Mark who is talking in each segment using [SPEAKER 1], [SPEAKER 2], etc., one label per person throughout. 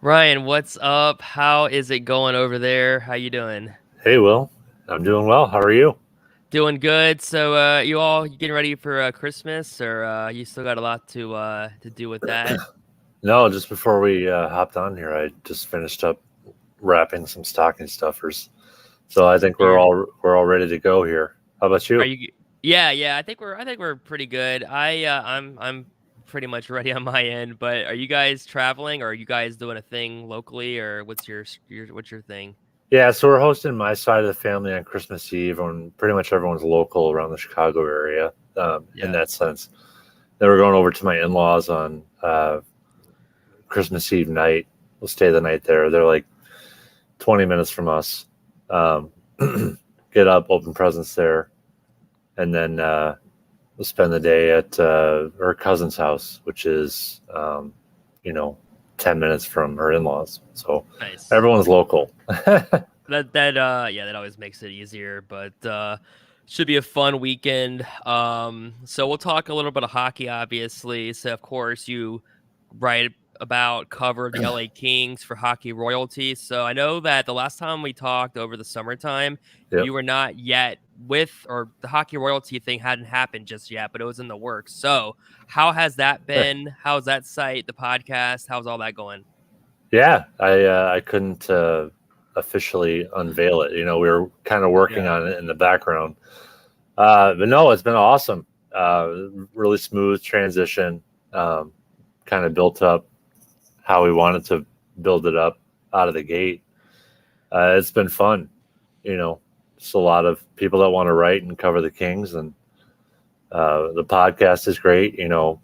[SPEAKER 1] Ryan, what's up? How is it going over there? How you doing?
[SPEAKER 2] Hey, Will. I'm doing well. How are you?
[SPEAKER 1] Doing good. So, you getting ready for Christmas, or you still got a lot to do with that?
[SPEAKER 2] No, just before we hopped on here, I just finished up wrapping some stocking stuffers. So I think we're
[SPEAKER 1] You're,
[SPEAKER 2] all ready to go here. How about
[SPEAKER 1] are
[SPEAKER 2] you?
[SPEAKER 1] you? Yeah, yeah. I think we're pretty good. I'm pretty much ready on my end. But are you guys traveling, or are you guys doing a thing locally, or what's your thing?
[SPEAKER 2] Yeah, so we're hosting my side of the family on Christmas Eve, and pretty much everyone's local around the Chicago area. In
[SPEAKER 1] Yeah,
[SPEAKER 2] that sense, then we're going over to my in-laws on Christmas Eve night. We'll stay the night there. They're like 20 minutes from us. Um, get up, open presents there, and then we'll spend the day at her cousin's house, which is, you know, 10 minutes from her in laws. So
[SPEAKER 1] nice.
[SPEAKER 2] everyone's local.
[SPEAKER 1] That always makes it easier, but should be a fun weekend. So we'll talk a little bit of hockey, obviously. So of course you write about cover the LA Kings for Hockey Royalty. So I know that the last time we talked over the summertime,
[SPEAKER 2] Yep.
[SPEAKER 1] you were not yet with, or the Hockey Royalty thing hadn't happened just yet, but it was in the works. So how has that been? How's that site, the podcast? How's all that going?
[SPEAKER 2] Yeah, I couldn't officially unveil it. You know, we were kind of working
[SPEAKER 1] Yeah.
[SPEAKER 2] on it in the background. But no, it's been awesome. Really smooth transition. Um, kind of built up how we wanted to build it up out of the gate. It's been fun. You know, just a lot of people that want to write and cover the Kings, and the podcast is great. You know,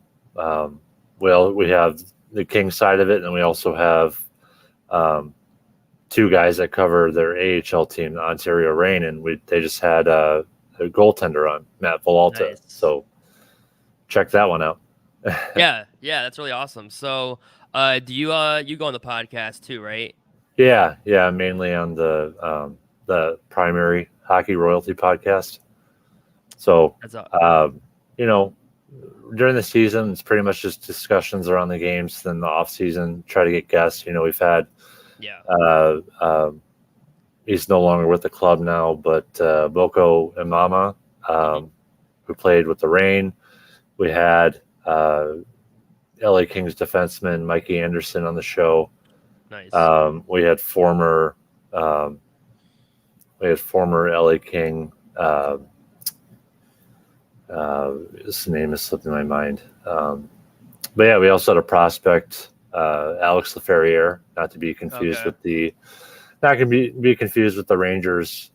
[SPEAKER 2] we have the Kings side of it, and we also have um, two guys that cover their AHL team, the Ontario Reign, and they just had a goaltender on, Matt Villalta.
[SPEAKER 1] Nice.
[SPEAKER 2] So check that one out.
[SPEAKER 1] Yeah, yeah, that's really awesome. So, do you go on the podcast too, right?
[SPEAKER 2] Yeah, mainly on the primary hockey royalty podcast. So,
[SPEAKER 1] That's a
[SPEAKER 2] um, you know, during the season, it's pretty much just discussions around the games. Then the off season, try to get guests. You know, we've had
[SPEAKER 1] yeah.
[SPEAKER 2] uh, um, he's no longer with the club now, but Boko Imama,
[SPEAKER 1] Hmm.
[SPEAKER 2] who played with the Rain. We had LA Kings defenseman Mikey Anderson on the show.
[SPEAKER 1] Nice.
[SPEAKER 2] We had um, former LA King. His name is slipping my mind. But yeah, we also had a prospect, Alex Laferriere, not to be confused
[SPEAKER 1] Okay.
[SPEAKER 2] with the not going to be confused with the Rangers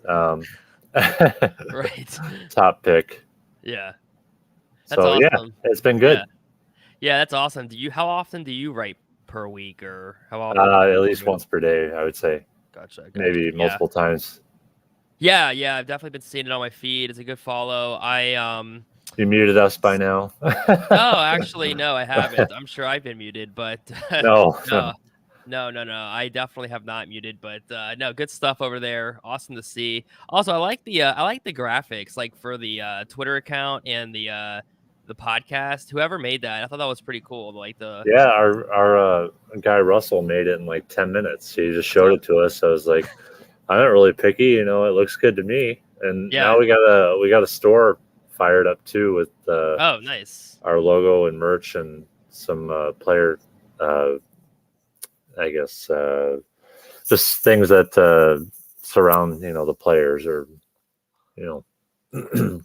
[SPEAKER 1] Right.
[SPEAKER 2] top pick.
[SPEAKER 1] Yeah. That's
[SPEAKER 2] So yeah,
[SPEAKER 1] awesome.
[SPEAKER 2] it's been
[SPEAKER 1] Yeah.
[SPEAKER 2] good.
[SPEAKER 1] Yeah, that's awesome. How often do you write per week, or how often
[SPEAKER 2] At
[SPEAKER 1] do
[SPEAKER 2] least
[SPEAKER 1] you?
[SPEAKER 2] once per day, I would say,
[SPEAKER 1] Gotcha. Gotcha.
[SPEAKER 2] maybe
[SPEAKER 1] Yeah.
[SPEAKER 2] multiple times.
[SPEAKER 1] Yeah. Yeah. I've definitely been seeing it on my feed. It's a good follow.
[SPEAKER 2] You muted us by now.
[SPEAKER 1] No, actually, no, I haven't. I'm sure I've been muted, but
[SPEAKER 2] No,
[SPEAKER 1] no. No, no, no. I definitely have not muted, but no, good stuff over there. Awesome to see. Also, I like the graphics, like for the Twitter account and the podcast. Whoever made that, I thought that was pretty cool. Like the
[SPEAKER 2] yeah, our guy Russell made it in like 10 minutes. He just
[SPEAKER 1] what's
[SPEAKER 2] showed
[SPEAKER 1] up?
[SPEAKER 2] it to us. I was like, I'm not really picky, you know. It looks good to me. And
[SPEAKER 1] Yeah.
[SPEAKER 2] now we got a store fired up too with
[SPEAKER 1] Oh, nice.
[SPEAKER 2] our logo and merch and some player, uh, I guess, just things that surround the players, or you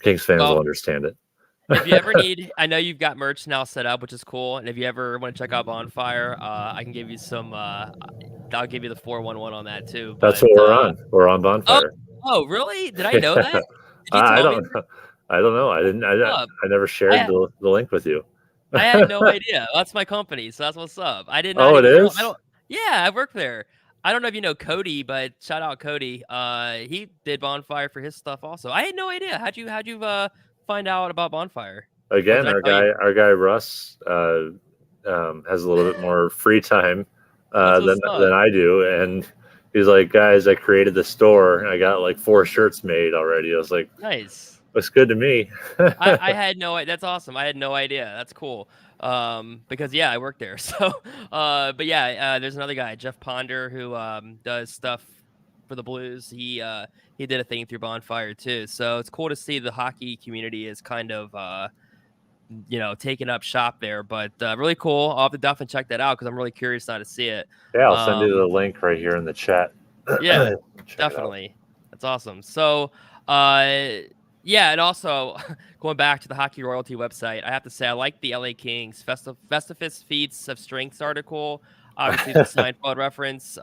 [SPEAKER 2] Kings fans will
[SPEAKER 1] Well,
[SPEAKER 2] understand it.
[SPEAKER 1] if you ever need, I know you've got merch now set up, which is cool. And if you ever want to check out Bonfire, I can give you some. I'll give you the 411 on that too.
[SPEAKER 2] That's
[SPEAKER 1] But
[SPEAKER 2] what we're on. We're on
[SPEAKER 1] oh,
[SPEAKER 2] Bonfire.
[SPEAKER 1] oh, really? Did I know that? Did you
[SPEAKER 2] I
[SPEAKER 1] tell me
[SPEAKER 2] don't
[SPEAKER 1] that?
[SPEAKER 2] know. I don't know. I didn't.
[SPEAKER 1] Up.
[SPEAKER 2] I never shared
[SPEAKER 1] I
[SPEAKER 2] the link with you.
[SPEAKER 1] I had no idea. That's my company, so that's what's up. I did not
[SPEAKER 2] Oh, it
[SPEAKER 1] even know. I
[SPEAKER 2] is.
[SPEAKER 1] don't. Yeah, I work there. I don't know if you know Cody, but shout out Cody. He did Bonfire for his stuff also. I had no idea. How'd you find out about Bonfire? Or
[SPEAKER 2] Again,
[SPEAKER 1] did I tell you?
[SPEAKER 2] our guy Russ has a little bit more free time
[SPEAKER 1] That's
[SPEAKER 2] than
[SPEAKER 1] what's up.
[SPEAKER 2] I do, and he's like, guys, I created the store. I got like 4 shirts made already. I was like,
[SPEAKER 1] Nice.
[SPEAKER 2] looks good to me.
[SPEAKER 1] I had no. That's awesome. I had no idea. That's cool. Because yeah, I work there. So, but yeah, there's another guy, Jeff Ponder, who does stuff for the Blues. He did a thing through Bonfire too. So it's cool to see the hockey community is kind of taking up shop there. But really cool. I'll have to definitely check that out because I'm really curious now to see it.
[SPEAKER 2] Yeah, I'll send you the
[SPEAKER 1] Um,
[SPEAKER 2] link right here in the chat.
[SPEAKER 1] yeah,
[SPEAKER 2] Check it out.
[SPEAKER 1] definitely. That's awesome. So, uh, yeah, and also going back to the Hockey Royalty website, I have to say I like the LA Kings Festivus Feats of Strengths article. Obviously, the Seinfeld reference.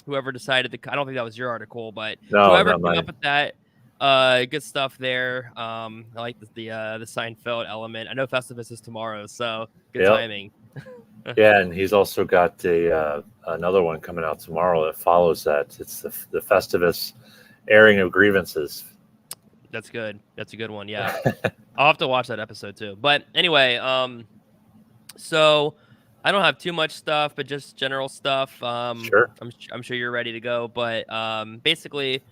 [SPEAKER 1] Whoever decided to, I don't think that was your article, but
[SPEAKER 2] No,
[SPEAKER 1] whoever
[SPEAKER 2] not
[SPEAKER 1] came up
[SPEAKER 2] mine.
[SPEAKER 1] with that, good stuff there. I like the Seinfeld element. I know Festivus is tomorrow, so good
[SPEAKER 2] Yep.
[SPEAKER 1] timing.
[SPEAKER 2] Yeah, and he's also got another one coming out tomorrow that follows that. It's the Festivus airing of grievances.
[SPEAKER 1] That's good. That's a good one. Yeah. I'll have to watch that episode too. But anyway, so I don't have too much stuff, but just general stuff.
[SPEAKER 2] Sure.
[SPEAKER 1] I'm sure you're ready to go, but basically,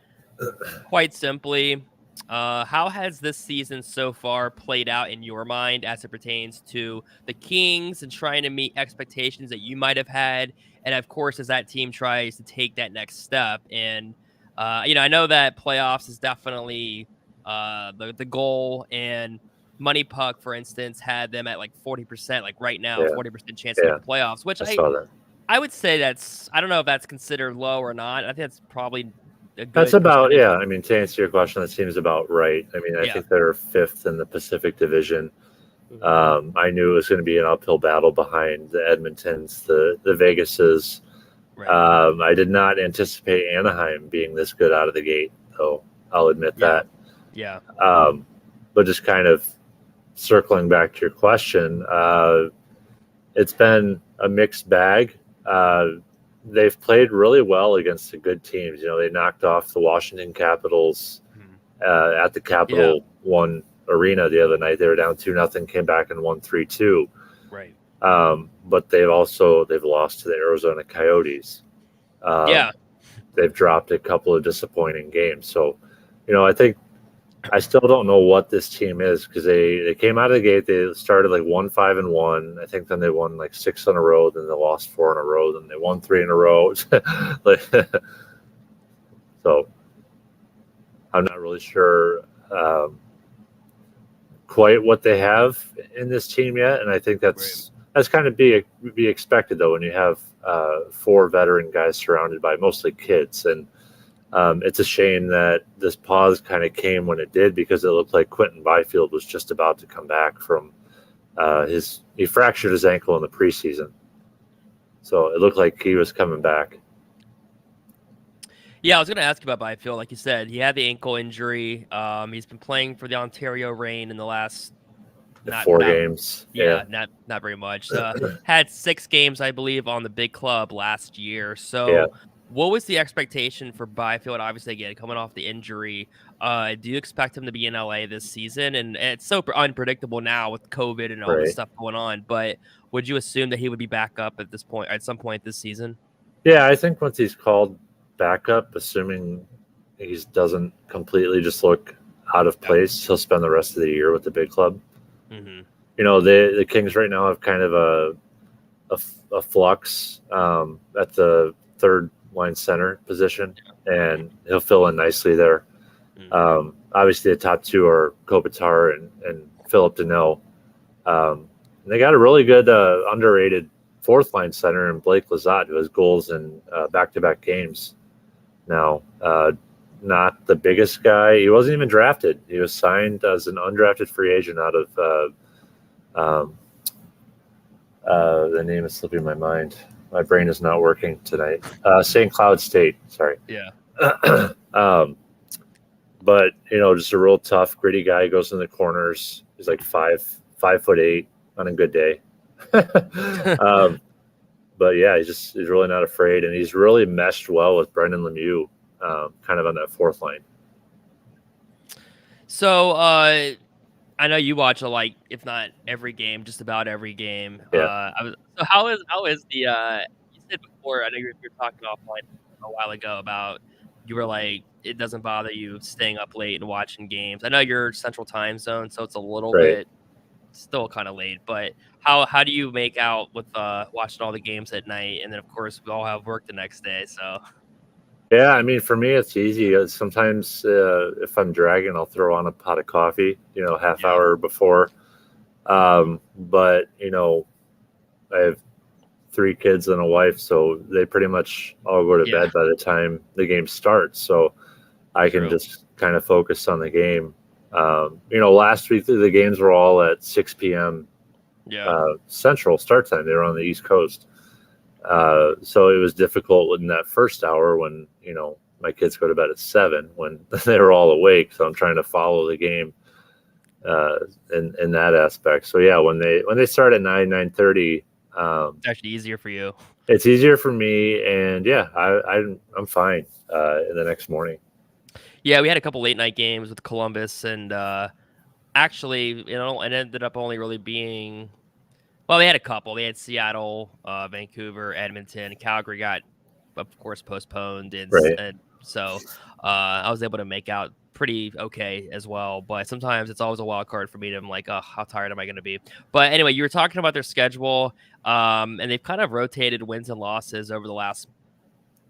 [SPEAKER 1] quite simply, how has this season so far played out in your mind as it pertains to the Kings and trying to meet expectations that you might have had, and of course, as that team tries to take that next step, and I know that playoffs is definitely the goal, and Money Puck, for instance, had them at like 40%, like right now,
[SPEAKER 2] Yeah.
[SPEAKER 1] 40% chance to make
[SPEAKER 2] Yeah.
[SPEAKER 1] the playoffs, which
[SPEAKER 2] I saw that.
[SPEAKER 1] I would say I don't know if that's considered low or not. I think that's probably a
[SPEAKER 2] That's
[SPEAKER 1] good
[SPEAKER 2] about,
[SPEAKER 1] percentage.
[SPEAKER 2] yeah. I mean, to answer your question, that seems about right. I mean, I
[SPEAKER 1] Yeah.
[SPEAKER 2] think they're fifth in the Pacific Division.
[SPEAKER 1] Mhm.
[SPEAKER 2] I knew it was going to be an uphill battle behind the Edmontons, the Vegases.
[SPEAKER 1] Right.
[SPEAKER 2] I did not anticipate Anaheim being this good out of the gate, though. I'll admit
[SPEAKER 1] Yeah.
[SPEAKER 2] that.
[SPEAKER 1] Yeah.
[SPEAKER 2] But just kind of circling back to your question, it's been a mixed bag. They've played really well against the good teams. They knocked off the Washington Capitals
[SPEAKER 1] Mhm.
[SPEAKER 2] at the
[SPEAKER 1] Yeah.
[SPEAKER 2] Capital One Arena the other night. They were down 2-0, came back and won 3-2.
[SPEAKER 1] Right.
[SPEAKER 2] But they've lost to the Arizona Coyotes.
[SPEAKER 1] Yeah.
[SPEAKER 2] They've dropped a couple of disappointing games. So, I think I still don't know what this team is because they came out of the gate. They started like 1-5-1. I think then they won like 6 in a row. Then they lost 4 in a row. Then they won 3 in a row. Like, so I'm not really sure quite what they have in this team yet. And I think
[SPEAKER 1] Right.
[SPEAKER 2] that's kind of be expected though when you have 4 veteran guys surrounded by mostly kids. And it's a shame that this pause kind of came when it did because it looked like Quentin Byfield was just about to come back from he fractured his ankle in the preseason. So it looked like he was coming back.
[SPEAKER 1] Yeah, I was gonna ask you about Byfield. Like you said, he had the ankle injury. He's been playing for the Ontario Reign in the last not
[SPEAKER 2] 4
[SPEAKER 1] that
[SPEAKER 2] games. Yeah.
[SPEAKER 1] yeah, not very much. Had 6 games, I believe, on the big club last year.
[SPEAKER 2] Yeah.
[SPEAKER 1] So, what was the expectation for Byfield? Obviously, again, coming off the injury, do you expect him to be in LA this season? And it's so unpredictable now with COVID and all this
[SPEAKER 2] Right.
[SPEAKER 1] stuff going on. But would you assume that he would be back up at this point, at some point this season?
[SPEAKER 2] Yeah, I think once he's called back up, assuming he doesn't completely just look out of
[SPEAKER 1] Yep.
[SPEAKER 2] place, he'll spend the rest of the year with the big club.
[SPEAKER 1] Mm-hmm.
[SPEAKER 2] The Kings right now have kind of a flux at the third line center position, and he'll fill in nicely there. Obviously, the top 2 are Kopitar and Philip Deneau. And they got a really good underrated fourth line center in Blake Lizotte, who has goals in back-to-back games now. Not the biggest guy. He wasn't even drafted. He was signed as an undrafted free agent out of the name is slipping my mind. My brain is not working tonight. St. Cloud State. Sorry.
[SPEAKER 1] Yeah.
[SPEAKER 2] But just a real tough, gritty guy. He goes in the corners. He's like 5'8" on a good day. But yeah, he's really not afraid, and he's really meshed well with Brendan Lemieux, kind of on that fourth line.
[SPEAKER 1] So, I know you watch if not every game, just about every game.
[SPEAKER 2] Yeah.
[SPEAKER 1] So how is the you said before, I know you were talking offline a while ago about you were like it doesn't bother you staying up late and watching games. I know you're Central Time Zone, so it's a little
[SPEAKER 2] Right.
[SPEAKER 1] bit still kind of late. But how do you make out with watching all the games at night, and then of course we all have work the next day. So
[SPEAKER 2] Yeah, I mean, for me, it's easy. Sometimes if I'm dragging, I'll throw on a pot of coffee, half
[SPEAKER 1] yeah,
[SPEAKER 2] hour before. But I have 3 kids and a wife, so they pretty much all go to
[SPEAKER 1] yeah,
[SPEAKER 2] bed by the time the game starts. So I can
[SPEAKER 1] true.
[SPEAKER 2] just kind of focus on the game. Last week the games were all at 6 p.m.
[SPEAKER 1] Yeah,
[SPEAKER 2] Central start time. They were on the East Coast. So it was difficult in that first hour when, my kids go to bed at 7 when they were all awake. So I'm trying to follow the game in that aspect. So yeah, when they start at 9:30,
[SPEAKER 1] it's actually easier for you.
[SPEAKER 2] it's easier for me, and yeah, I'm fine in the next morning.
[SPEAKER 1] Yeah, we had a couple late night games with Columbus, and actually, it ended up only really being. Well, they had a couple. They had Seattle, Vancouver, Edmonton, Calgary got, of course, postponed,
[SPEAKER 2] Right.
[SPEAKER 1] and so I was able to make out pretty okay as well. But sometimes it's always a wild card for me. I'm like, oh, how tired am I going to be? But anyway, you were talking about their schedule, and they've kind of rotated wins and losses over the last,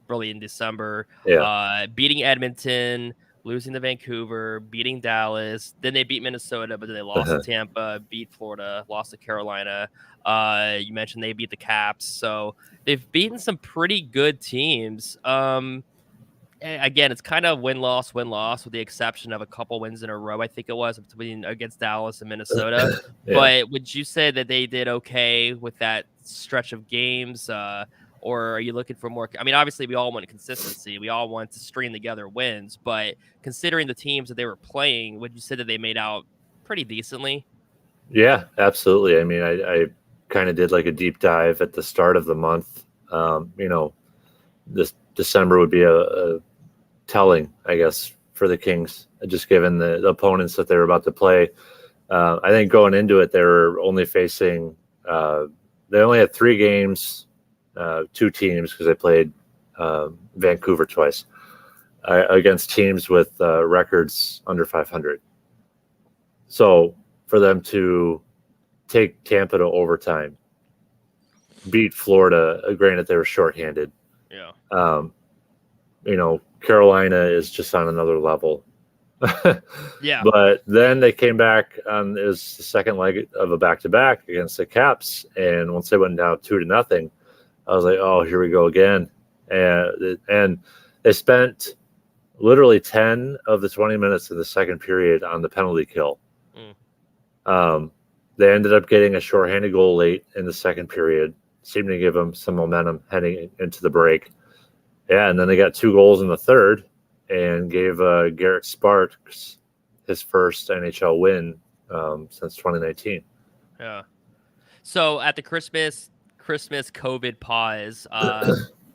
[SPEAKER 1] really in December,
[SPEAKER 2] Yeah.
[SPEAKER 1] beating Edmonton, losing to Vancouver, beating Dallas. Then they beat Minnesota, but then they lost to Tampa, beat Florida, lost to Carolina. You mentioned they beat the Caps. So they've beaten some pretty good teams. Again, it's kind of win loss with the exception of a couple wins in a row. I think it was between against Dallas and Minnesota.
[SPEAKER 2] Yeah.
[SPEAKER 1] But would you say that they did okay with that stretch of games? Or are you looking for more? I mean, obviously, we all want consistency. We all want to string together wins. But considering the teams that they were playing, would you say that they made out pretty decently?
[SPEAKER 2] Yeah, absolutely. I mean, I kind of did like a deep dive at the start of the month. This December would be a telling, I guess, for the Kings, just given the opponents that they were about to play. I think going into it, they were only facing. They only had 3 games, 2 teams because they played Vancouver twice against teams with records under 500. So for them to take Tampa to overtime, beat Florida, granted they were shorthanded.
[SPEAKER 1] Yeah.
[SPEAKER 2] Um, Carolina is just on another level.
[SPEAKER 1] Yeah.
[SPEAKER 2] But then they came back on it was the second leg of a back-to-back against the Caps, and once they went down 2-0, I was like, "Oh, here we go again." And they spent literally 10 of the 20 minutes of the second period on the penalty kill. They ended up getting a shorthanded goal late in the second period, seemed to give them some momentum heading into the break. Yeah, and then they got 2 goals in the third and gave Garrett Sparks his first NHL win since 2019.
[SPEAKER 1] Yeah. So at the Christmas COVID pause,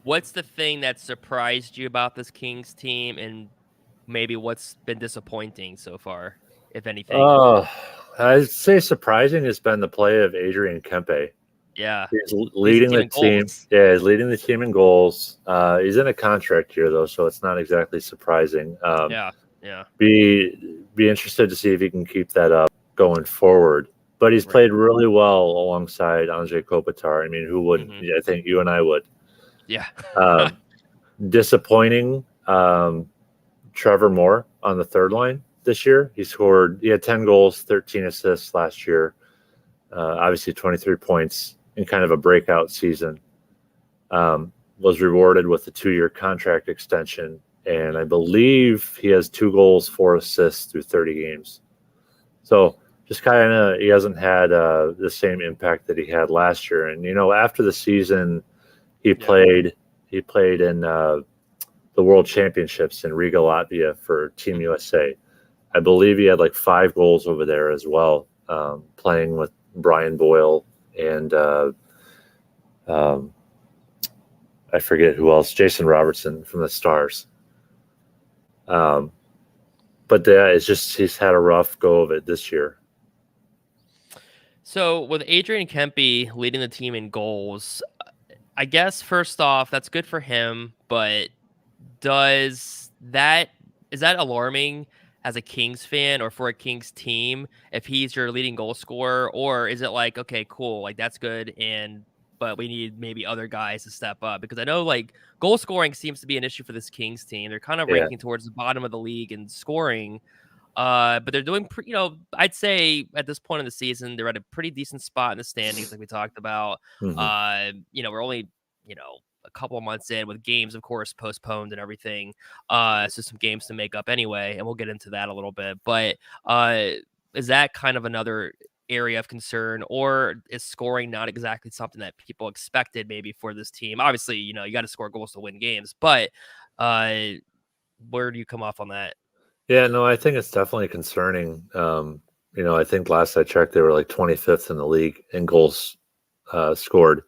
[SPEAKER 1] what's the thing that surprised you about this Kings team, and maybe what's been disappointing so far, if anything?
[SPEAKER 2] I'd say surprising has been the play of Adrian Kempe.
[SPEAKER 1] Yeah,
[SPEAKER 2] He's
[SPEAKER 1] leads the
[SPEAKER 2] leading
[SPEAKER 1] team
[SPEAKER 2] the
[SPEAKER 1] in
[SPEAKER 2] team.
[SPEAKER 1] goals.
[SPEAKER 2] Yeah, he's leading the team in goals. He's in a contract year though, so it's not exactly surprising.
[SPEAKER 1] Yeah, yeah,
[SPEAKER 2] Be interested to see if he can keep that up going forward. But he's
[SPEAKER 1] right.
[SPEAKER 2] played really well alongside Andre Kopitar. I mean, who wouldn't?
[SPEAKER 1] Hmm.
[SPEAKER 2] I think you and I would.
[SPEAKER 1] Yeah,
[SPEAKER 2] Um, Disappointing. Trevor Moore on the third line this year. He had 10 goals, 13 assists last year. Obviously 23 points in kind of a breakout season. Was rewarded with a 2-year contract extension. And I believe he has 2 goals, 4 assists through 30 games. So just kind of, he hasn't had the same impact that he had last year. And, after the season, he played in the World Championships in Riga, Latvia for Team USA. I believe he had like 5 goals over there as well, playing with Brian Boyle and I forget who else, Jason Robertson from the Stars. But it's just he's had a rough go of it this year.
[SPEAKER 1] So with Adrian Kempe leading the team in goals, I guess first off, that's good for him, but is that alarming as a Kings fan or for a Kings team if he's your leading goal scorer, or is it like, okay, cool, like that's good, but we need maybe other guys to step up? Because I know like goal scoring seems to be an issue for this Kings team. They're kind of
[SPEAKER 2] Yeah.
[SPEAKER 1] ranking towards the bottom of the league in scoring. But they're doing I'd say at this point in the season, they're at a pretty decent spot in the standings, like we talked about.
[SPEAKER 2] Hmm.
[SPEAKER 1] We're only, a couple of months in with games, of course, postponed and everything. So some games to make up anyway, and we'll get into that a little bit. But is that kind of another area of concern, or is scoring not exactly something that people expected maybe for this team? Obviously, you got to score goals to win games, but uh, where do you come off on that?
[SPEAKER 2] Yeah, no, I think it's definitely concerning. I think last I checked, they were like 25th in the league in goals scored.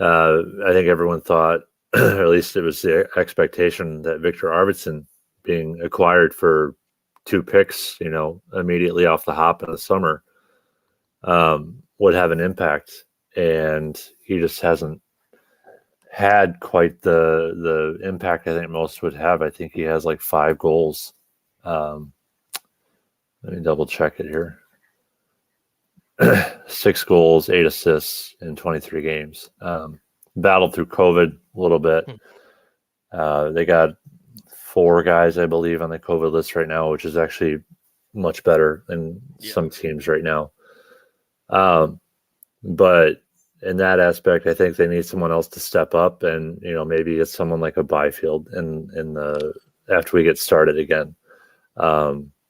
[SPEAKER 2] I think everyone thought, or at least it was the expectation, that Victor Arvidsson being acquired for 2 picks, immediately off the hop in the summer, would have an impact. And he just hasn't had quite the impact I think most would have. I think he has like 5 goals. Um, Let me double check it here. 6 goals, 8 assists in 23 games. Battled through COVID a little bit. They got 4 guys, I believe, on the COVID list right now, which is actually much better than some teams right now. But in that aspect, I think they need someone else to step up, and maybe it's someone like a Byfield in the after we get started again.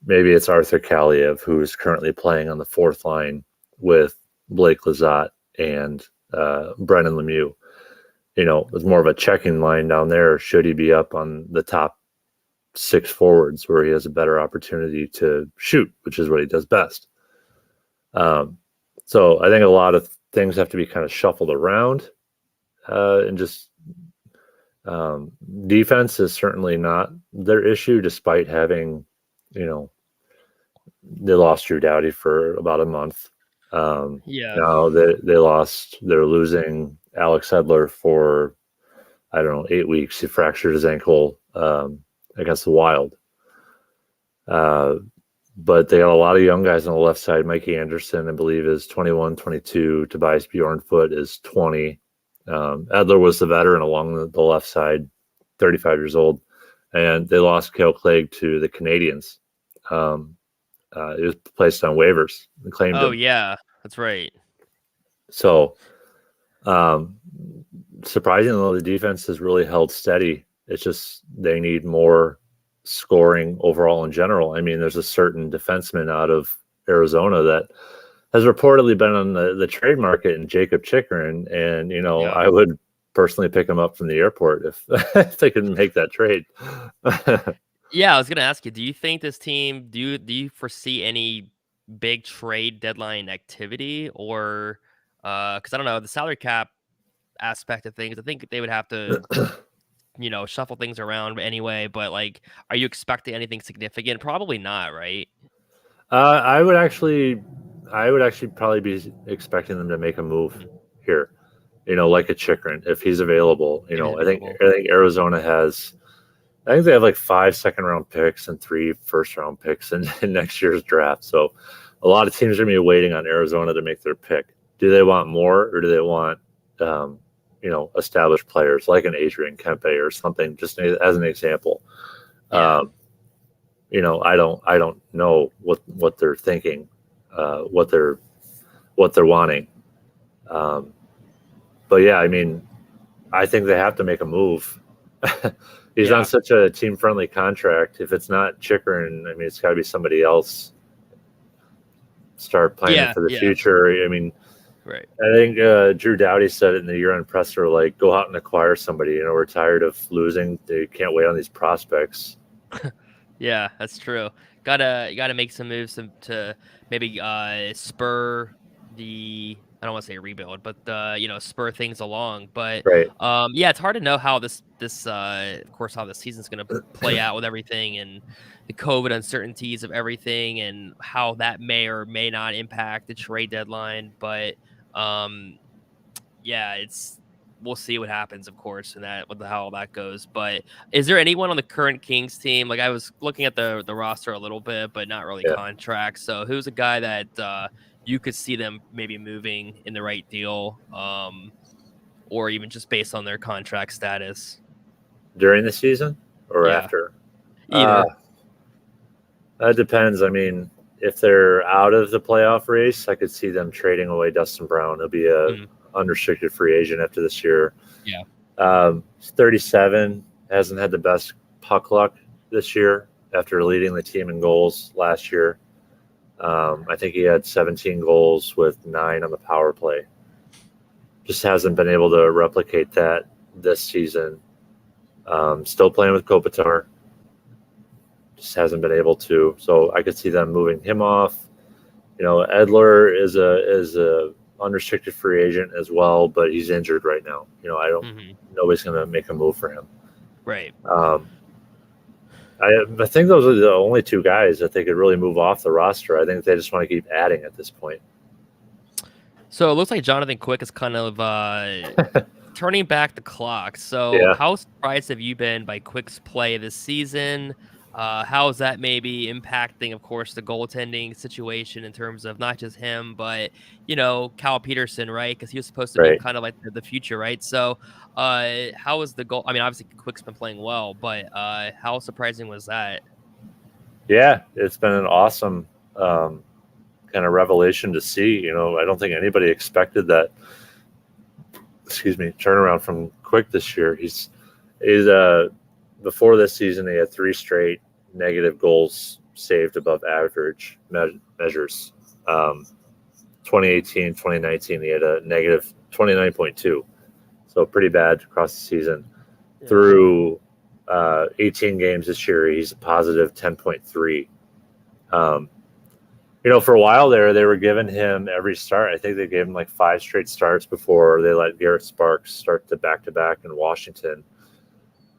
[SPEAKER 2] Maybe it's Arthur Kaliev, who's currently playing on the 4th line with Blake Lizotte and Brennan Lemieux. It's more of a checking line down there. Should he be up on the top 6 forwards where he has a better opportunity to shoot, which is what he does best? So I think a lot of things have to be kind of shuffled around, and just defense is certainly not their issue, despite having, they lost Drew Doughty for about a month. Now they're losing Alex Edler for, I don't know, 8 weeks. He fractured his ankle against the Wild. But they got a lot of young guys on the left side. Mikey Anderson, I believe, is 21, 22. Tobias Bjornfoot is 20. Edler was the veteran along the left side, 35 years old. And they lost Cale Clegg to the Canadians. He was placed on waivers and claimed him.
[SPEAKER 1] Yeah, that's right.
[SPEAKER 2] So, surprisingly, the defense has really held steady. It's just they need more scoring overall in general. I mean, there's a certain defenseman out of Arizona that has reportedly been on the trade market, in Jacob Chikrin, and I would personally pick him up from the airport if, if they could make that trade.
[SPEAKER 1] Yeah, I was gonna ask you, do you think this team, do you foresee any big trade deadline activity, or because I don't know the salary cap aspect of things, I think they would have to shuffle things around anyway. But like, are you expecting anything significant? Probably not, right?
[SPEAKER 2] I would actually probably be expecting them to make a move here. Like a Chikrin, if he's available. I think Arizona has. I think they have like 5 second-round picks and 3 first-round picks in next year's draft. So a lot of teams are going to be waiting on Arizona to make their pick. Do they want more, or do they want, established players like an Adrian Kempe or something, just as an example?
[SPEAKER 1] Yeah.
[SPEAKER 2] I don't know what they're thinking, what they're wanting. But yeah, I mean, I think they have to make a move. He's on such a team-friendly contract. If it's not Chikrin, I mean, it's got to be somebody else. Start planning for the future. I mean,
[SPEAKER 1] right.
[SPEAKER 2] I think Drew Doughty said it in the year-end presser, like, go out and acquire somebody. We're tired of losing. They can't wait on these prospects.
[SPEAKER 1] Yeah, that's true. You gotta make some moves to maybe spur the, I don't want to say rebuild, but spur things along. But
[SPEAKER 2] Right.
[SPEAKER 1] it's hard to know how this of course how the season's gonna play out with everything and the COVID uncertainties of everything, and how that may or may not impact the trade deadline. But it's we'll see what happens, of course, and how all that goes. But is there anyone on the current Kings team? Like I was looking at the roster a little bit, but not really
[SPEAKER 2] Yeah.
[SPEAKER 1] contracts. So who's a guy that you could see them maybe moving in the right deal, or even just based on their contract status
[SPEAKER 2] During the season or
[SPEAKER 1] Yeah.
[SPEAKER 2] after?
[SPEAKER 1] either?
[SPEAKER 2] That depends. I mean, if they're out of the playoff race, I could see them trading away Dustin Brown. He'll be a unrestricted free agent after this year.
[SPEAKER 1] Yeah.
[SPEAKER 2] He's 37, hasn't had the best puck luck this year after leading the team in goals last year. I think he had 17 goals with 9 on the power play. Just hasn't been able to replicate that this season. Still playing with Kopitar. Just hasn't been able to. So I could see them moving him off. You know, Edler is a unrestricted free agent as well, but he's injured right now. You know, nobody's going to make a move for him.
[SPEAKER 1] Right.
[SPEAKER 2] I think those are the only 2 guys that they could really move off the roster. I think they just want to keep adding at this point.
[SPEAKER 1] So it looks like Jonathan Quick is kind of turning back the clock. So
[SPEAKER 2] Yeah.
[SPEAKER 1] How surprised have you been by Quick's play this season? How is that maybe impacting, of course, the goaltending situation in terms of not just him, but, you know, Cal Peterson, right? Because he was supposed to be kind of like the future, right? So how is the goal? I mean, obviously Quick's been playing well, but how surprising was that?
[SPEAKER 2] Yeah, it's been an awesome kind of revelation to see. You know, I don't think anybody expected that, turnaround from Quick this year. He's before this season, he had 3 straight negative goals saved above average measures. 2018, 2019, he had a negative 29.2. So pretty bad across the season. Yeah. Through 18 games this year, he's a positive 10.3. You know, for a while there, they were giving him every start. I think they gave him like 5 straight starts before they let Garrett Sparks start the back-to-back in Washington.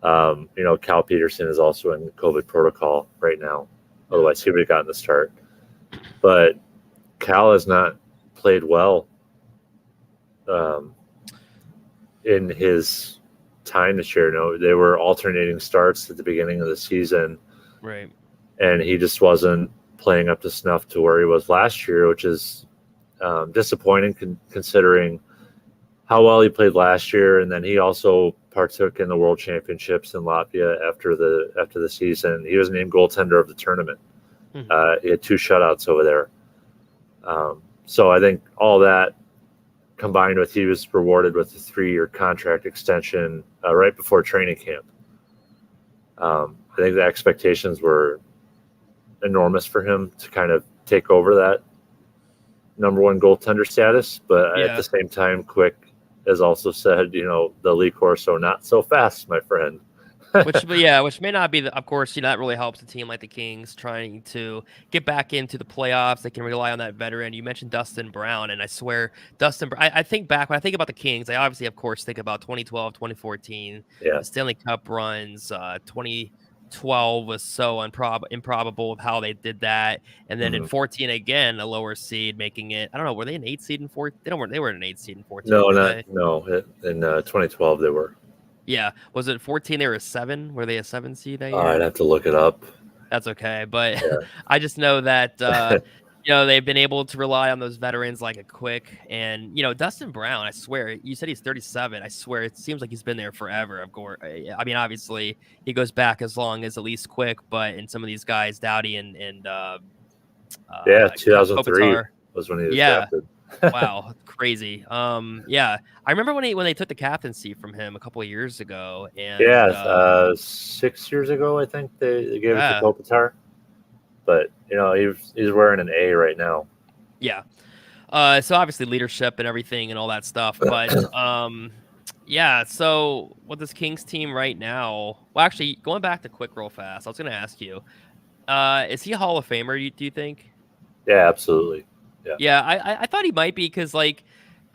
[SPEAKER 2] You know, Cal Peterson is also in COVID protocol right now. Otherwise, he would have gotten the start. But Cal has not played well in his time this year. No, they were alternating starts at the beginning of the season.
[SPEAKER 1] Right.
[SPEAKER 2] And he just wasn't playing up to snuff to where he was last year, which is disappointing considering how well he played last year. And then he also partook in the World Championships in Latvia after the season. He was named goaltender of the tournament. He had 2 shutouts over there. So I think all that combined with he was rewarded with a 3-year contract extension right before training camp. I think the expectations were enormous for him to kind of take over that number 1 goaltender status. But at the same time, Quick has also said, you know, the Lee Corso not so fast, my friend.
[SPEAKER 1] which may not be of course, you know, that really helps a team like the Kings trying to get back into the playoffs. They can rely on that veteran. You mentioned Dustin Brown, and I swear I think back when I think about the Kings, I obviously of course think about 2012, 2014, the Stanley Cup runs. 2012 was so improbable of how they did that, and then in 14 again a lower seed making it. I don't know, were they an 8 seed in 14? They were an 8 seed in 14.
[SPEAKER 2] No, in 2012 they were.
[SPEAKER 1] Yeah. Was it 14? They were a 7? Were they a 7 seed that year?
[SPEAKER 2] I'd have to look it up.
[SPEAKER 1] That's okay. But I just know that, you know, they've been able to rely on those veterans like a Quick. And, you know, Dustin Brown, I swear, you said he's 37. I swear it seems like he's been there forever. Of course. I mean, obviously, he goes back as long as at least Quick. But in some of these guys, Doughty and
[SPEAKER 2] 2003
[SPEAKER 1] Kopitar,
[SPEAKER 2] was when he was drafted.
[SPEAKER 1] Wow, crazy. I remember when they took the captaincy from him a couple of years ago, and
[SPEAKER 2] 6 years ago, I think they gave it to Kopitar. But you know, he's wearing an A right now.
[SPEAKER 1] Yeah. So obviously leadership and everything and all that stuff, but So with this Kings team right now, well, actually going back to Quick real fast, I was going to ask you, is he a Hall of Famer? Do you think?
[SPEAKER 2] Yeah, absolutely.
[SPEAKER 1] Yeah, I thought he might be because, like,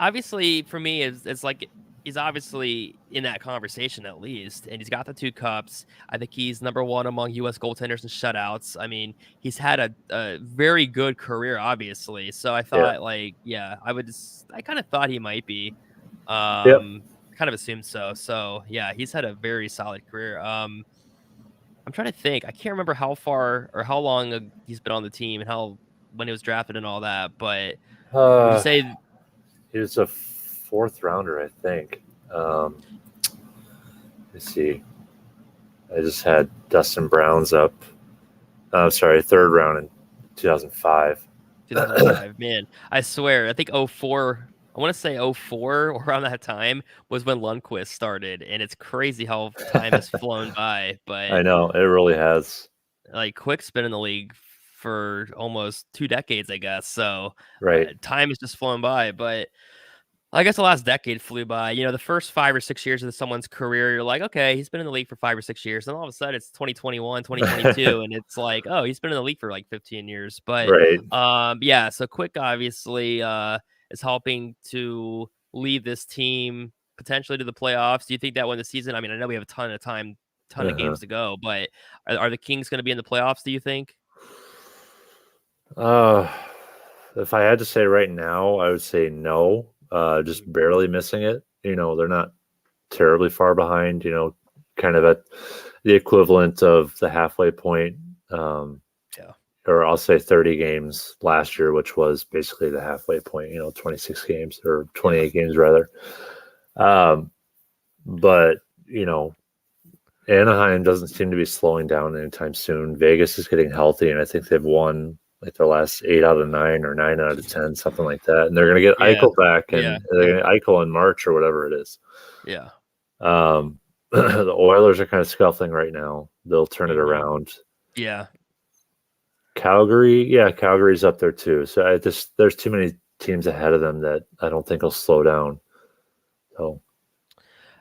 [SPEAKER 1] obviously for me, it's like he's obviously in that conversation at least, and he's got the 2 cups. I think he's number 1 among U.S. goaltenders and shutouts. I mean, he's had a very good career, obviously. So I thought, I kind of thought he might be. kind of assumed so. So yeah, he's had a very solid career. I'm trying to think. I can't remember how far or how long he's been on the team and how when he was drafted and all that. But would you
[SPEAKER 2] Uh,
[SPEAKER 1] say?
[SPEAKER 2] he was a fourth rounder, I think. Let's see. I just had Dustin Brown's up. Sorry, third round in 2005.
[SPEAKER 1] 2005, man, I swear, I think '04. I want to say '04 or around that time was when Lundqvist started, and it's crazy how time has flown by.
[SPEAKER 2] I
[SPEAKER 1] But
[SPEAKER 2] know it really has.
[SPEAKER 1] like Quick's been in the league for almost 2 decades, I guess. So
[SPEAKER 2] Right.
[SPEAKER 1] time has just flown by. But I guess the last decade flew by. You know, the first 5 or 6 years of someone's career, you're like, okay, he's been in the league for 5 or 6 years. And all of a sudden it's 2021, 2022. And it's like, oh, he's been in the league for like 15 years. But
[SPEAKER 2] Right.
[SPEAKER 1] yeah, so Quick obviously is helping to lead this team potentially to the playoffs. Do you think that when the season, I mean, I know we have a ton of time, ton of
[SPEAKER 2] Uh-huh.
[SPEAKER 1] games to go, but are the Kings going to be in the playoffs, do you think?
[SPEAKER 2] Uh, if I had to say right now, I would say no. Just barely missing it. They're not terribly far behind. Kind of at the equivalent of the halfway point.
[SPEAKER 1] Yeah.
[SPEAKER 2] Or I'll say 30 games last year, which was basically the halfway point. 26 games or 28 games rather. But Anaheim doesn't seem to be slowing down anytime soon. Vegas is getting healthy, and I think they've won like their last 8 out of 9 or 9 out of 10, something like that. And they're going to get
[SPEAKER 1] Yeah.
[SPEAKER 2] Eichel back,
[SPEAKER 1] Yeah.
[SPEAKER 2] and they're going to get Eichel in March or whatever it is.
[SPEAKER 1] Yeah.
[SPEAKER 2] The Oilers are kind of scuffling right now. They'll turn it around.
[SPEAKER 1] Yeah.
[SPEAKER 2] Calgary's up there too. So there's too many teams ahead of them that I don't think will slow down. So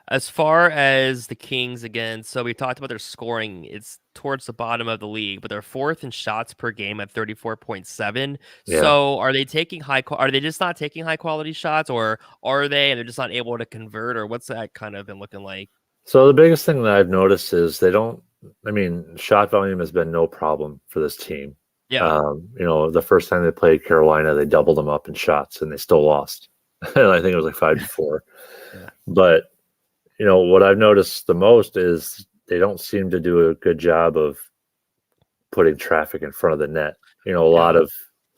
[SPEAKER 1] As far as the Kings again, so we talked about their scoring. It's towards the bottom of the league, but they're fourth in shots per game at 34.7.
[SPEAKER 2] yeah.
[SPEAKER 1] So are they taking are they just not taking high quality shots, or are they and they're just not able to convert, or what's that kind of been looking like?
[SPEAKER 2] So the biggest thing that I've noticed is shot volume has been no problem for this team.
[SPEAKER 1] Yeah.
[SPEAKER 2] The first time they played Carolina, they doubled them up in shots and they still lost. And I think it was like 5-4.
[SPEAKER 1] Yeah.
[SPEAKER 2] But what I've noticed the most is they don't seem to do a good job of putting traffic in front of the net. A lot of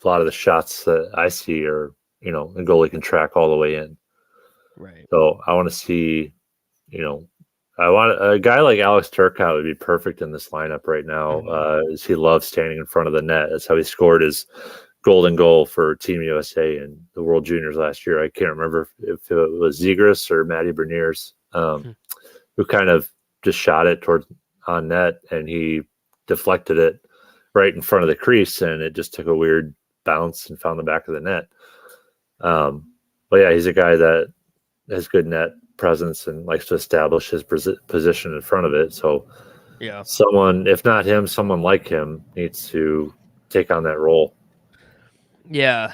[SPEAKER 2] the shots that I see are, the goalie can track all the way in.
[SPEAKER 1] Right.
[SPEAKER 2] So I want to see, I want a guy like Alex Turcotte would be perfect in this lineup right now. As he loves standing in front of the net. That's how he scored his golden goal for Team USA in the World Juniors last year. I can't remember if it was Zegras or Matty Beniers, who kind of just shot it towards on net, and he deflected it right in front of the crease, and it just took a weird bounce and found the back of the net. But yeah, he's a guy that has good net presence and likes to establish his position in front of it. So
[SPEAKER 1] yeah,
[SPEAKER 2] someone, if not him, someone like him needs to take on that role.
[SPEAKER 1] Yeah.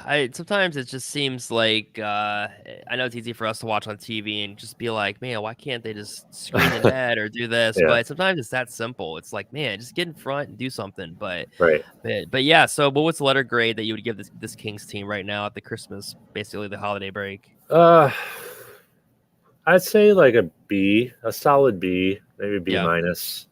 [SPEAKER 1] I sometimes it just seems like I know it's easy for us to watch on TV and just be like, man, why can't they just screen the net or do this?
[SPEAKER 2] Yeah.
[SPEAKER 1] But sometimes it's that simple. It's like, man, just get in front and do something. But
[SPEAKER 2] Right.
[SPEAKER 1] yeah. So, what was the letter grade that you would give this Kings team right now at the Christmas, basically the holiday break?
[SPEAKER 2] I'd say like a B, a solid B, maybe B minus.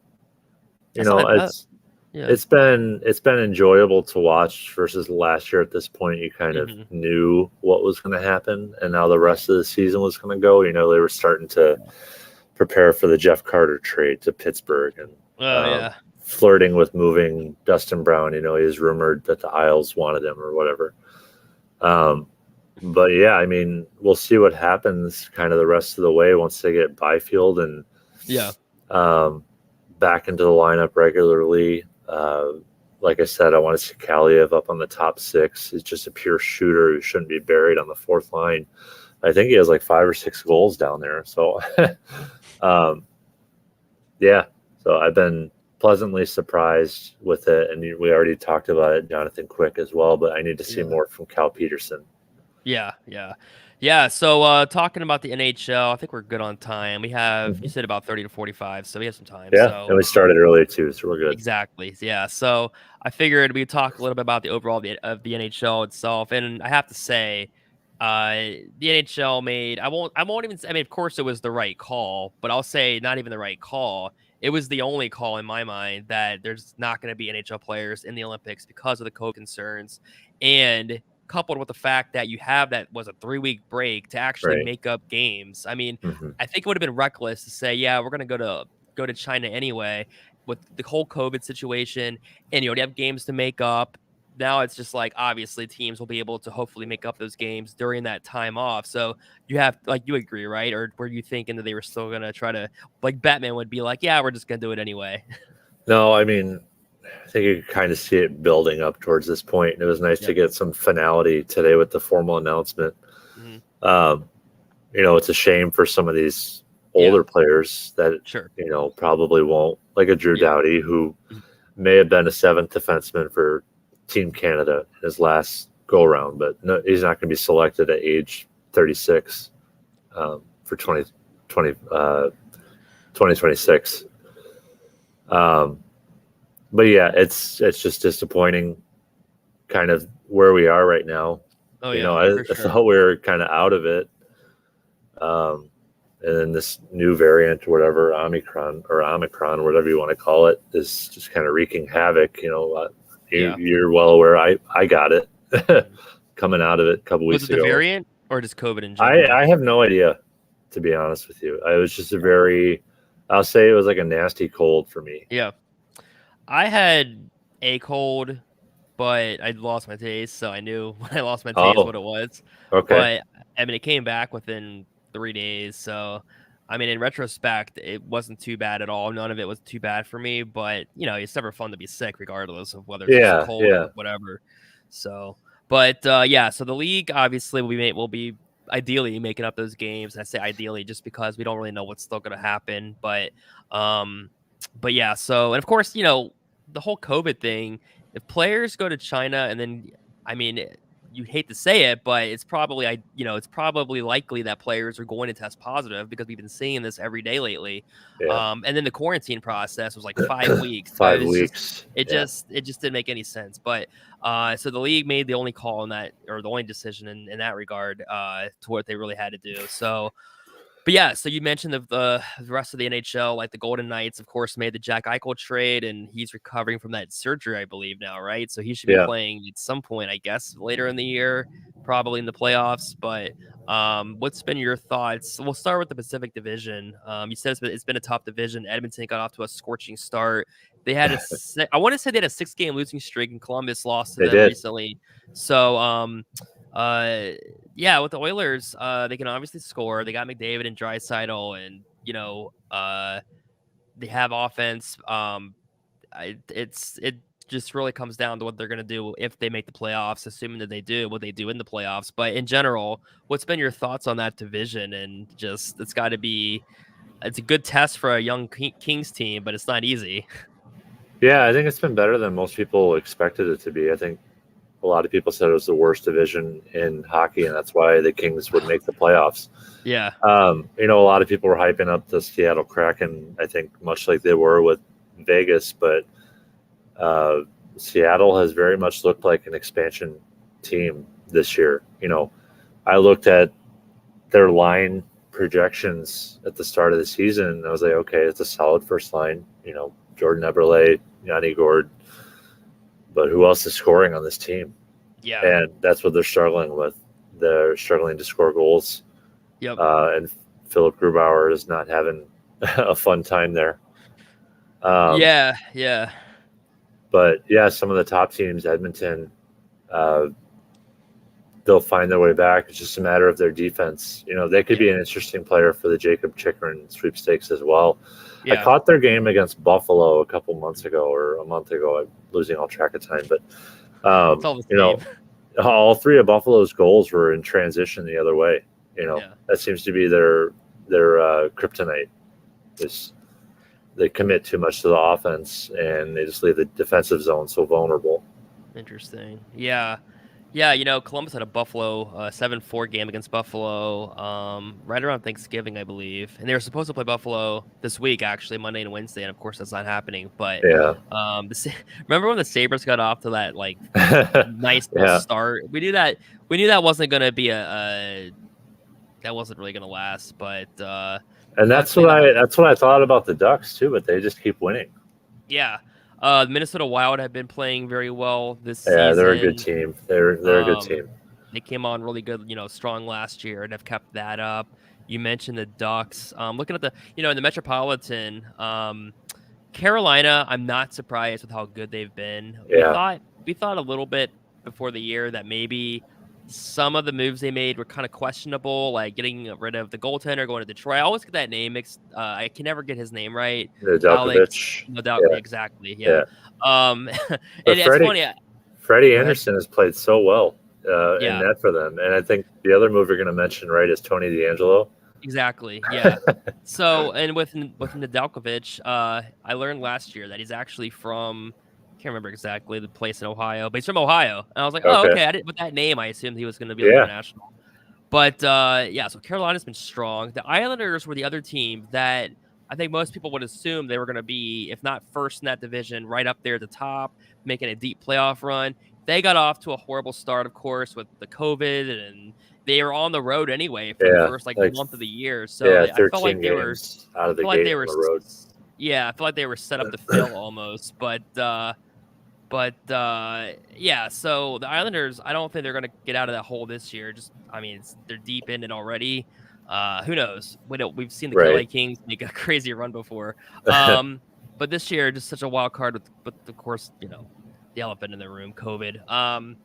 [SPEAKER 2] It's been enjoyable to watch versus last year. At this point, you kind of knew what was going to happen and how the rest of the season was going to go. They were starting to prepare for the Jeff Carter trade to Pittsburgh and flirting with moving Dustin Brown. He was rumored that the Isles wanted him or whatever. But yeah, I mean, we'll see what happens kind of the rest of the way once they get Byfield and back into the lineup regularly. Like I said, I want to see Kaliev up on the top 6. He's just a pure shooter who shouldn't be buried on the 4th line. I think he has like 5 or 6 goals down there. So, yeah. So I've been pleasantly surprised with it. And we already talked about it, Jonathan Quick as well, but I need to see more from Cal Peterson.
[SPEAKER 1] Yeah. So talking about the NHL, I think we're good on time. We have you said about 30 to 45, so we have some time.
[SPEAKER 2] Yeah,
[SPEAKER 1] so,
[SPEAKER 2] and we started earlier too, so we're good.
[SPEAKER 1] Exactly. Yeah. So I figured we'd talk a little bit about the overall of the NHL itself, and I have to say, the NHL made. I won't even. I mean, of course, it was the right call, but I'll say not even the right call. It was the only call in my mind that there's not going to be NHL players in the Olympics because of the COVID concerns, and coupled with the fact that you have that was a 3-week break to actually
[SPEAKER 2] Right.
[SPEAKER 1] make up games. I mean,
[SPEAKER 2] Hmm.
[SPEAKER 1] I think it would have been reckless to say, yeah, we're going to go to China anyway with the whole COVID situation, and you have games to make up. Now it's just like obviously teams will be able to hopefully make up those games during that time off. So you have like you agree, right? Or were you thinking that they were still gonna try to like Batman would be like, yeah, we're just gonna do it anyway.
[SPEAKER 2] No, I mean, I think you can kind of see it building up towards this point. And it was nice to
[SPEAKER 1] Yep.
[SPEAKER 2] get some finality today with the formal announcement.
[SPEAKER 1] Mhm.
[SPEAKER 2] Um, it's a shame for some of these
[SPEAKER 1] Yeah,
[SPEAKER 2] older players that,
[SPEAKER 1] sure.
[SPEAKER 2] probably won't, like a Drew
[SPEAKER 1] Yeah.
[SPEAKER 2] Doughty, who
[SPEAKER 1] Mhm.
[SPEAKER 2] may have been a seventh defenseman for Team Canada in his last go around, but no, he's not going to be selected at age 36 for 2026. But yeah, it's just disappointing kind of where we are right now.
[SPEAKER 1] Oh yeah, for
[SPEAKER 2] I
[SPEAKER 1] sure.
[SPEAKER 2] thought we were kind of out of it. Um, and then this new variant, or whatever, Omicron, whatever you want to call it, is just kind of wreaking havoc.
[SPEAKER 1] Yeah.
[SPEAKER 2] You're well aware. I got it
[SPEAKER 1] Mhm.
[SPEAKER 2] coming out of it a couple
[SPEAKER 1] Was
[SPEAKER 2] weeks
[SPEAKER 1] it the
[SPEAKER 2] ago.
[SPEAKER 1] variant or just COVID in
[SPEAKER 2] I
[SPEAKER 1] general?
[SPEAKER 2] I have no idea, to be honest with you. It was just I'll say it was like a nasty cold for me.
[SPEAKER 1] Yeah. I had a cold, but I lost my taste, so I knew when I lost my taste
[SPEAKER 2] Oh,
[SPEAKER 1] what it was.
[SPEAKER 2] okay.
[SPEAKER 1] But I mean, it came back within 3 days. So, I mean, in retrospect, it wasn't too bad at all. None of it was too bad for me. But it's never fun to be sick, regardless of whether it's just a
[SPEAKER 2] Yeah,
[SPEAKER 1] cold
[SPEAKER 2] yeah,
[SPEAKER 1] or whatever. So, but yeah, so the league obviously will be ideally making up those games. And I say ideally just because we don't really know what's still going to happen. Um, but yeah. So, and of course, the whole COVID thing, if players go to China and then, I mean, you hate to say it, but it's probably likely that players are going to test positive because we've been seeing this every day lately.
[SPEAKER 2] yeah.
[SPEAKER 1] And then the quarantine process was like 5 weeks. So it
[SPEAKER 2] Five
[SPEAKER 1] was just,
[SPEAKER 2] weeks.
[SPEAKER 1] it
[SPEAKER 2] Yeah,
[SPEAKER 1] just, it just didn't make any sense. But so the league made the only call in that, or the only decision in that regard, to what they really had to do. So, but yeah, so you mentioned the rest of the NHL, like the Golden Knights, of course, made the Jack Eichel trade, and he's recovering from that surgery, I believe now, right? So he should be
[SPEAKER 2] yeah,
[SPEAKER 1] playing at some point, I guess, later in the year, probably in the playoffs. But what's been your thoughts? We'll start with the Pacific Division. You said it's been a tough division. Edmonton got off to a scorching start. They had I want to say they had a 6-game losing streak, and Columbus lost to
[SPEAKER 2] they
[SPEAKER 1] them
[SPEAKER 2] did.
[SPEAKER 1] recently. So uh yeah, with the Oilers, they can obviously score. They got McDavid and Draisaitl, and they have offense. It just really comes down to what they're gonna do if they make the playoffs, assuming that they do what they do in the playoffs. But in general, what's been your thoughts on that division? And just it's a good test for a young Kings team, but it's not easy.
[SPEAKER 2] Yeah, I think it's been better than most people expected it to be. I think a lot of people said it was the worst division in hockey, and that's why the Kings would make the playoffs.
[SPEAKER 1] Yeah,
[SPEAKER 2] A lot of people were hyping up the Seattle Kraken, I think, much like they were with Vegas, but uh, Seattle has very much looked like an expansion team this year. I looked at their line projections at the start of the season, and I was like, okay, it's a solid first line. Jordan Eberle, Yanni Gord, but who else is scoring on this team?
[SPEAKER 1] yeah,
[SPEAKER 2] And that's what they're struggling with. They're struggling to score goals,
[SPEAKER 1] yep,
[SPEAKER 2] and Philip Grubauer is not having a fun time there. Um,
[SPEAKER 1] yeah.
[SPEAKER 2] but yeah, some of the top teams, Edmonton, uh, they'll find their way back. It's just a matter of their defense. They could
[SPEAKER 1] Yeah,
[SPEAKER 2] be an interesting player for the Jacob Chikrin sweepstakes as well. I
[SPEAKER 1] yeah.
[SPEAKER 2] caught their game against Buffalo a couple months ago or a month ago. I'm losing all track of time, but
[SPEAKER 1] It's all the same.
[SPEAKER 2] all three of Buffalo's goals were in transition the other way.
[SPEAKER 1] Yeah.
[SPEAKER 2] That seems to be their kryptonite. Is they commit too much to the offense and they just leave the defensive zone so vulnerable.
[SPEAKER 1] Interesting. Yeah. Yeah, Columbus had a Buffalo 7-4 game against Buffalo right around Thanksgiving, I believe. And they were supposed to play Buffalo this week, actually, Monday and Wednesday, and of course that's not happening. But
[SPEAKER 2] Yeah.
[SPEAKER 1] remember when the Sabres got off to that nice little
[SPEAKER 2] Yeah.
[SPEAKER 1] start? We knew that wasn't going to be that wasn't really going to last, but
[SPEAKER 2] And
[SPEAKER 1] luckily the
[SPEAKER 2] that's what I thought about the Ducks too, but they just keep winning.
[SPEAKER 1] yeah, the Minnesota Wild have been playing very well this
[SPEAKER 2] Yeah, they're a good
[SPEAKER 1] season.
[SPEAKER 2] team. They're a good team.
[SPEAKER 1] They came on really good, strong last year and have kept that up. You mentioned the Ducks. Looking at in the Metropolitan, Carolina, I'm not surprised with how good they've been.
[SPEAKER 2] Yeah.
[SPEAKER 1] We thought a little bit before the year that maybe some of the moves they made were kind of questionable, like getting rid of the goaltender, going to Detroit. I always get that name mixed. I can never get his name right. Alex,
[SPEAKER 2] Nedeljkovic.
[SPEAKER 1] no doubt,
[SPEAKER 2] Yeah.
[SPEAKER 1] exactly. Yeah.
[SPEAKER 2] Yeah.
[SPEAKER 1] Um,
[SPEAKER 2] But
[SPEAKER 1] and it's funny.
[SPEAKER 2] Freddie
[SPEAKER 1] Go ahead.
[SPEAKER 2] Anderson has played so well in
[SPEAKER 1] Yeah.
[SPEAKER 2] net for them. And I think the other move you're going to mention, right, is Tony DeAngelo.
[SPEAKER 1] Exactly. Yeah. So, and with Nedeljkovic, I learned last year that he's actually from, can't remember exactly the place in Ohio, but he's from Ohio. And I was like, oh,
[SPEAKER 2] Okay.
[SPEAKER 1] okay. I didn't, with that name, I assumed he was going to be
[SPEAKER 2] Yeah.
[SPEAKER 1] international. But yeah, so Carolina's been strong. The Islanders were the other team that I think most people would assume they were going to be, if not first in that division, right up there at the top, making a deep playoff run. They got off to a horrible start, of course, with the COVID, and they were on the road anyway for the
[SPEAKER 2] Yeah.
[SPEAKER 1] first
[SPEAKER 2] Like,
[SPEAKER 1] month of the year. So
[SPEAKER 2] yeah,
[SPEAKER 1] I felt like
[SPEAKER 2] 13 games out of the
[SPEAKER 1] felt like
[SPEAKER 2] gate
[SPEAKER 1] they
[SPEAKER 2] on
[SPEAKER 1] were,
[SPEAKER 2] the road.
[SPEAKER 1] yeah, I feel like they were set up to fail almost. But yeah, so the Islanders, I don't think they're going to get out of that hole this year. I mean, they're deep in it already. Who knows? We've seen the
[SPEAKER 2] Right.
[SPEAKER 1] LA Kings make a crazy run before. But this year, just such a wild card with of course, the elephant in the room, COVID.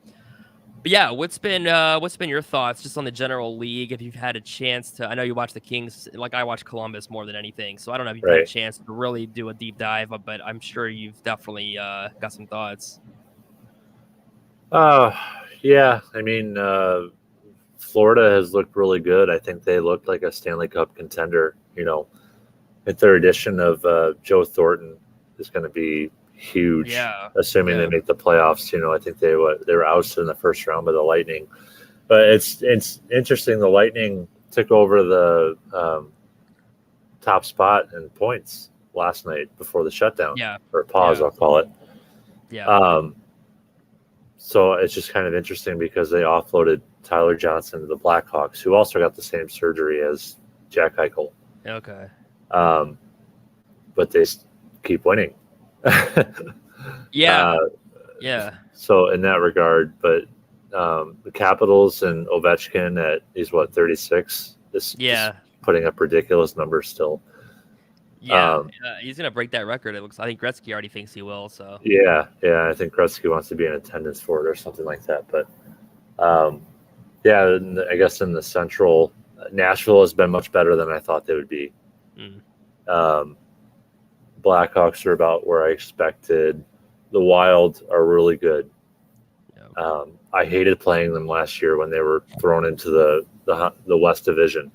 [SPEAKER 1] But yeah, what's been your thoughts just on the general league? If you've had a chance to, I know you watch the Kings, like I watch Columbus more than anything, so I don't know if you've had a
[SPEAKER 2] Right.
[SPEAKER 1] chance to really do a deep dive, but I'm sure you've definitely got some thoughts.
[SPEAKER 2] Uh, yeah. I mean, Florida has looked really good. I think they look like a Stanley Cup contender. With their addition of Joe Thornton is going to be huge,
[SPEAKER 1] Yeah,
[SPEAKER 2] assuming they
[SPEAKER 1] yeah,
[SPEAKER 2] make the playoffs. I think they were ousted in the first round by the Lightning, but it's interesting. The Lightning took over the top spot in points last night before the shutdown
[SPEAKER 1] yeah,
[SPEAKER 2] or pause,
[SPEAKER 1] yeah,
[SPEAKER 2] I'll call it.
[SPEAKER 1] yeah,
[SPEAKER 2] Um, so it's just kind of interesting because they offloaded Tyler Johnson to the Blackhawks, who also got the same surgery as Jack Eichel.
[SPEAKER 1] okay,
[SPEAKER 2] Um, but they keep winning.
[SPEAKER 1] yeah, yeah,
[SPEAKER 2] So in that regard, but the Capitals and Ovechkin he's 36, just
[SPEAKER 1] yeah,
[SPEAKER 2] putting up ridiculous numbers still.
[SPEAKER 1] yeah. He's gonna break that record. It looks. I think Gretzky already thinks he will. So
[SPEAKER 2] Yeah, I think Gretzky wants to be in attendance for it or something like that. But yeah, I guess in the Central, Nashville has been much better than I thought they would be.
[SPEAKER 1] mm,
[SPEAKER 2] Um, Blackhawks are about where I expected. The Wild are really good.
[SPEAKER 1] yeah,
[SPEAKER 2] I hated playing them last year when they were thrown into the West Division.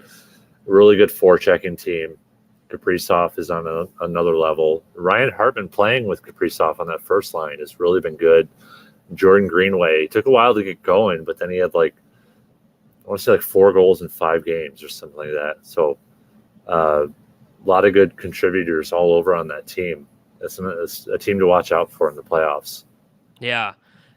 [SPEAKER 2] Really good forechecking team. Kaprizov is on another level. Ryan Hartman playing with Kaprizov on that first line has really been good. Jordan Greenway took a while to get going, but then he had I want to say 4 goals in 5 games or something like that. So a lot of good contributors all over on that team. It's a team to watch out for in the playoffs.
[SPEAKER 1] yeah.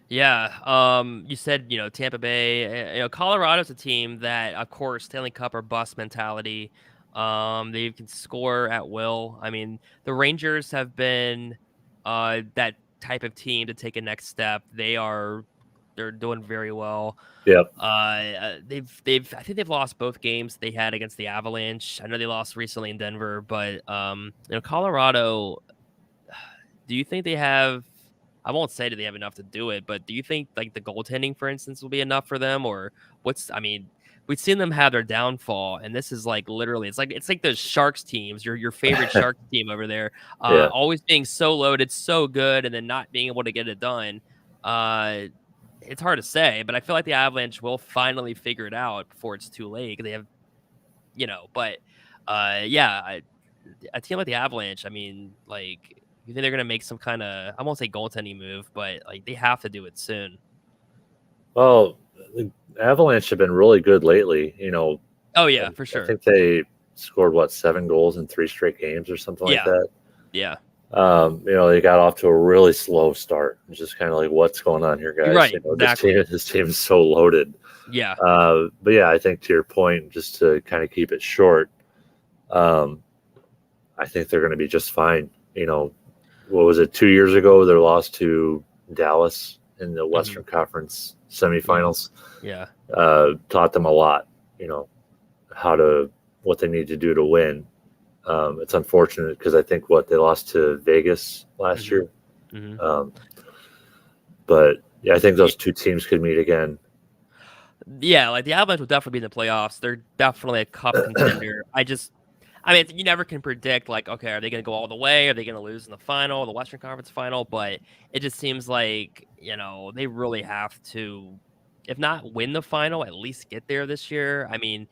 [SPEAKER 1] Yeah, you said Tampa Bay. Colorado's a team that, of course, Stanley Cup or bust mentality. They can score at will. I mean, the Rangers have been that type of team to take a next step. They're doing very well.
[SPEAKER 2] Yep.
[SPEAKER 1] I think they've lost both games they had against the Avalanche. I know they lost recently in Denver, but Colorado. Do you think they have? I won't say that they have enough to do it, but do you think like the goaltending, for instance, will be enough for them, or what's? I mean, we've seen them have their downfall, and this is like literally, it's like those Sharks teams, your favorite Sharks team over there,
[SPEAKER 2] Yeah.
[SPEAKER 1] always being so loaded, so good, and then not being able to get it done. Uh, it's hard to say, but I feel like the Avalanche will finally figure it out before it's too late. They have, but yeah, a team like the Avalanche, I mean, like, you think they're gonna make some kind of, I won't say goaltending move, but like they have to do it soon.
[SPEAKER 2] Well, the Avalanche have been really good lately.
[SPEAKER 1] Oh yeah, for
[SPEAKER 2] I
[SPEAKER 1] sure.
[SPEAKER 2] think they scored 7 goals in 3 straight games or something like
[SPEAKER 1] Yeah,
[SPEAKER 2] that.
[SPEAKER 1] yeah.
[SPEAKER 2] They got off to a really slow start. It's just kind of like, what's going on here,
[SPEAKER 1] You're
[SPEAKER 2] guys?
[SPEAKER 1] right. Exactly.
[SPEAKER 2] This team is so loaded.
[SPEAKER 1] Yeah.
[SPEAKER 2] But yeah, I think to your point, just to kind of keep it short, um, I think they're going to be just fine. What was it? 2 years ago, they lost to Dallas in the
[SPEAKER 1] Hmm.
[SPEAKER 2] Western Conference
[SPEAKER 1] Yeah.
[SPEAKER 2] semifinals.
[SPEAKER 1] Yeah.
[SPEAKER 2] Taught them a lot. What they need to do to win. It's unfortunate because I think they lost to Vegas last
[SPEAKER 1] Hmm.
[SPEAKER 2] year.
[SPEAKER 1] Hmm.
[SPEAKER 2] Um, but yeah, I think those two teams could meet again.
[SPEAKER 1] Yeah, like the Avalanche will definitely be in the playoffs. They're definitely a cup contender. I mean, you never can predict, like, okay, are they going to go all the way? Are they going to lose in the final, the Western Conference final? But it just seems like, they really have to, if not win the final, at least get there this year. I mean,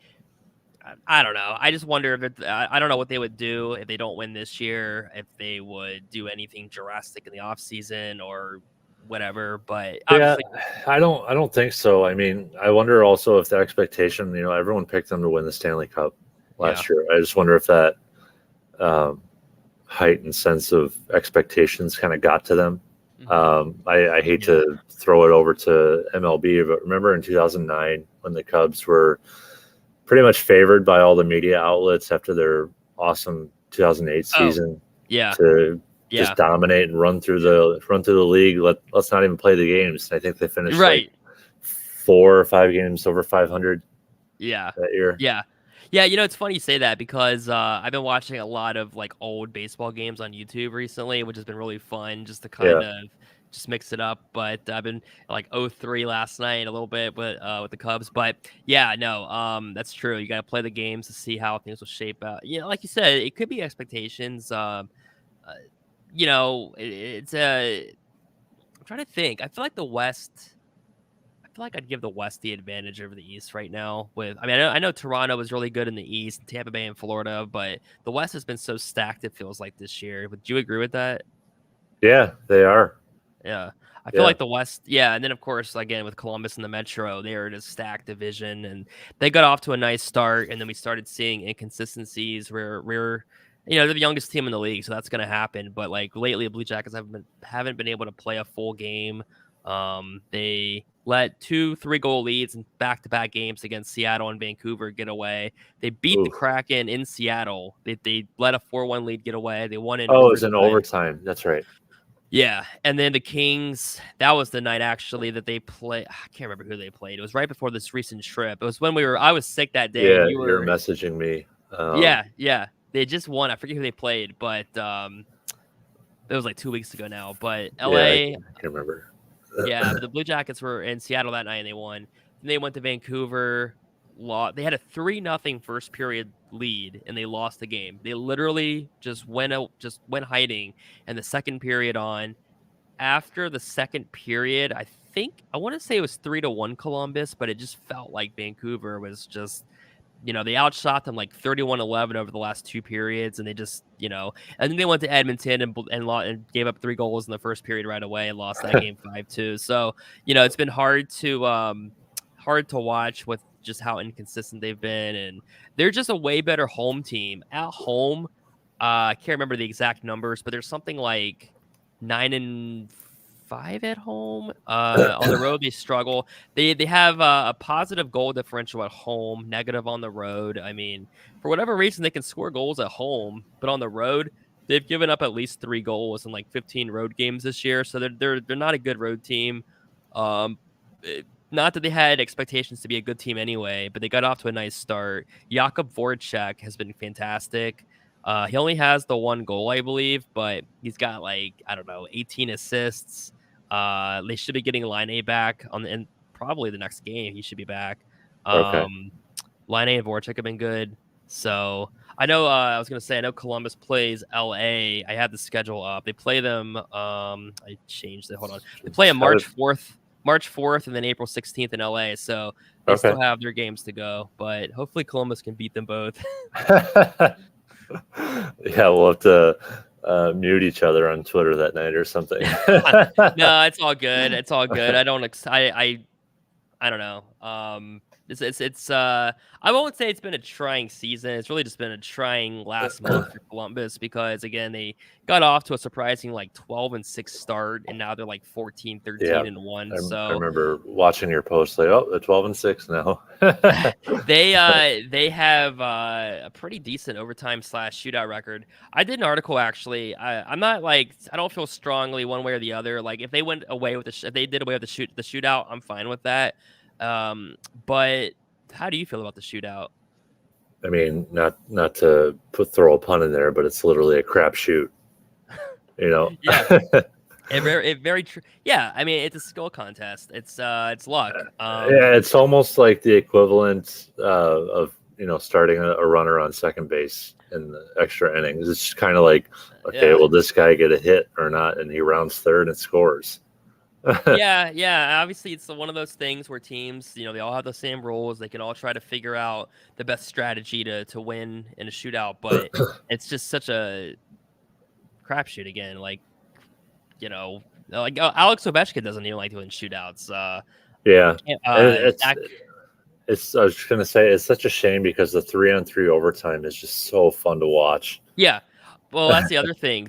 [SPEAKER 1] I don't know. I just wonder if I don't know what they would do if they don't win this year, if they would do anything drastic in the offseason or whatever. But
[SPEAKER 2] Yeah,
[SPEAKER 1] obviously,
[SPEAKER 2] I don't think so. I mean, I wonder also if the expectation, everyone picked them to win the Stanley Cup
[SPEAKER 1] yeah.
[SPEAKER 2] last year. I just wonder if that um, heightened sense of expectations kind of got to them.
[SPEAKER 1] Hmm.
[SPEAKER 2] I hate
[SPEAKER 1] Yeah.
[SPEAKER 2] to throw it over to MLB, but remember in 2009 when the Cubs were pretty much favored by all the media outlets after their awesome 2008
[SPEAKER 1] Oh,
[SPEAKER 2] season
[SPEAKER 1] yeah.
[SPEAKER 2] to just
[SPEAKER 1] Yeah.
[SPEAKER 2] dominate and run through the league. Let's not even play the games. I think they finished like
[SPEAKER 1] Right.
[SPEAKER 2] 4 or 5 games over 500
[SPEAKER 1] Yeah.
[SPEAKER 2] that year.
[SPEAKER 1] Yeah. Yeah, it's funny you say that because I've been watching a lot of like old baseball games on YouTube recently, which has been really fun just to kind
[SPEAKER 2] Yeah.
[SPEAKER 1] of just mix it up. But I've been like 0-3 last night a little bit with the Cubs. But yeah, no, that's true. You got to play the games to see how things will shape out. Like you said, it could be expectations. Uh, it's I'm trying to think. I feel like I'd give the West the advantage over the East right now. I know Toronto was really good in the East, Tampa Bay and Florida, but the West has been so stacked. It feels like this year. Would you agree with that?
[SPEAKER 2] Yeah, they are.
[SPEAKER 1] Yeah, I feel
[SPEAKER 2] Yeah.
[SPEAKER 1] like the West. Yeah, and then of course again with Columbus and the Metro, they are in a stacked division, and they got off to a nice start, and then we started seeing inconsistencies where they're the youngest team in the league, so that's going to happen. But like lately, the Blue Jackets haven't been able to play a full game. They let 2 3-goal leads in back-to-back games against Seattle and Vancouver get away. They beat the
[SPEAKER 2] Ooh.
[SPEAKER 1] Kraken in Seattle. They let a 4-1 lead get away. They won in
[SPEAKER 2] Oh, it was in
[SPEAKER 1] overtime.
[SPEAKER 2] overtime. That's right.
[SPEAKER 1] Yeah, and then the Kings, that was the night actually that they play. I can't remember who they played. It was right before this recent trip. It was when I was sick that day and
[SPEAKER 2] Yeah,
[SPEAKER 1] you
[SPEAKER 2] you're
[SPEAKER 1] were.
[SPEAKER 2] messaging me.
[SPEAKER 1] Yeah, yeah. They just won. I forget who they played, but it was like 2 weeks ago now. But
[SPEAKER 2] Yeah, I
[SPEAKER 1] LA,
[SPEAKER 2] can't remember.
[SPEAKER 1] yeah, but the Blue Jackets were in Seattle that night and they won. Then they went to Vancouver. They had a 3-0 first period lead and they lost the game. They literally just went hiding, and the second period on. After the second period, I want to say it was 3-1 Columbus, but it just felt like Vancouver was just, they outshot them like 31-11 over the last 2 periods, and they just, and then they went to Edmonton and gave up 3 goals in the first period right away and lost that game 5-2. So, it's been hard to watch with just how inconsistent they've been, and they're just a way better home team at home. I can't remember the exact numbers, but there's something like 9-5 at home. On the road they struggle. They have a positive goal differential at home, negative on the road. I mean, for whatever reason, they can score goals at home, but on the road they've given up at least 3 goals in like 15 road games this year. So they're not a good road team. Um, Not that they had expectations to be a good team anyway, but they got off to a nice start. Jakub Voracek has been fantastic. He only has the 1 goal, I believe, but he's got like, I don't know, 18 assists. They should be getting Line back and probably the next game he should be back.
[SPEAKER 2] Okay.
[SPEAKER 1] Line and Voracek have been good. So I know I was gonna say I know Columbus plays LA. I had the schedule up. They play them. I changed it. Hold on. They play on
[SPEAKER 2] How did,
[SPEAKER 1] March 4th, and then April 16th in LA. So they
[SPEAKER 2] okay.
[SPEAKER 1] still have their games to go, but hopefully Columbus can beat them both.
[SPEAKER 2] Yeah, we'll have to mute each other on Twitter that night or something.
[SPEAKER 1] No, it's all good. It's all good. I don't. I I don't know. It's I won't say it's been a trying season. It's really just been a trying last month for Columbus because again they got off to a surprising like 12-6 start and now they're like 14,
[SPEAKER 2] Yeah,
[SPEAKER 1] 13-1.
[SPEAKER 2] I
[SPEAKER 1] So
[SPEAKER 2] remember watching your post like, oh, they're 12-6 now.
[SPEAKER 1] they have a pretty decent overtime / shootout record. I did an article actually. I'm not like I don't feel strongly one way or the other. Like if they went away with if they did away with the shootout, I'm fine with that. But how do you feel about the shootout?
[SPEAKER 2] I mean, not to throw a pun in there, but it's literally a crapshoot. You know.
[SPEAKER 1] Yeah, it very true. Yeah, I mean it's a skill contest. It's luck.
[SPEAKER 2] Yeah, it's almost like the equivalent of starting a runner on second base in the extra innings. It's just kind of like, okay,
[SPEAKER 1] Yeah.
[SPEAKER 2] will this guy get a hit or not? And he rounds third and scores.
[SPEAKER 1] Yeah. Obviously, it's one of those things where teams, they all have the same rules. They can all try to figure out the best strategy to win in a shootout, but it's just such a crapshoot again. Alex Ovechkin doesn't even like doing shootouts.
[SPEAKER 2] Yeah,
[SPEAKER 1] Zach,
[SPEAKER 2] it's. I was just gonna say it's such a shame because the 3-on-3 overtime is just so fun to watch.
[SPEAKER 1] yeah. Well, that's the other thing.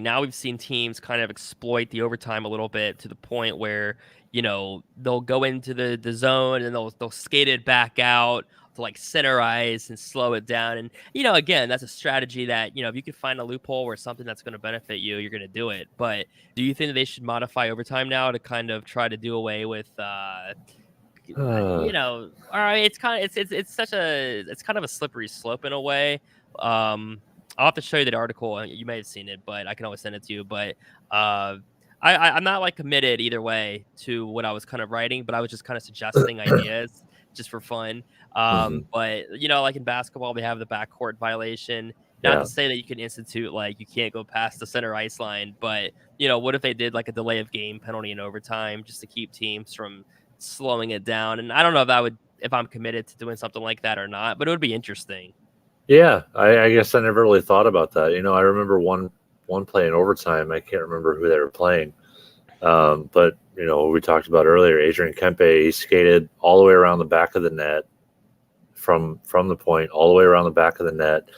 [SPEAKER 1] Now we've seen teams kind of exploit the overtime a little bit to the point where, they'll go into the zone and they'll skate it back out to like center ice and slow it down. And, again, that's a strategy that, if you could find a loophole or something that's going to benefit you, you're going to do it. But do you think that they should modify overtime now to kind of try to do away with, all right, it's kind of a slippery slope in a way. I'll have to show you that article. You may have seen it, but I can always send it to you. But I'm not like committed either way to what I was kind of writing, but I was just kind of suggesting ideas just for fun.
[SPEAKER 2] Mhm.
[SPEAKER 1] But like in basketball, they have the backcourt violation. Not
[SPEAKER 2] Yeah,
[SPEAKER 1] to say that you can institute like you can't go past the center ice line, but what if they did like a delay of game penalty in overtime just to keep teams from slowing it down? And I don't know if I'm committed to doing something like that or not, but it would be interesting.
[SPEAKER 2] yeah. I guess I never really thought about that. I remember one play in overtime. I can't remember who they were playing, but we talked about earlier. Adrian Kempe, he skated all the way around the back of the net from the point all the way around the back of the net,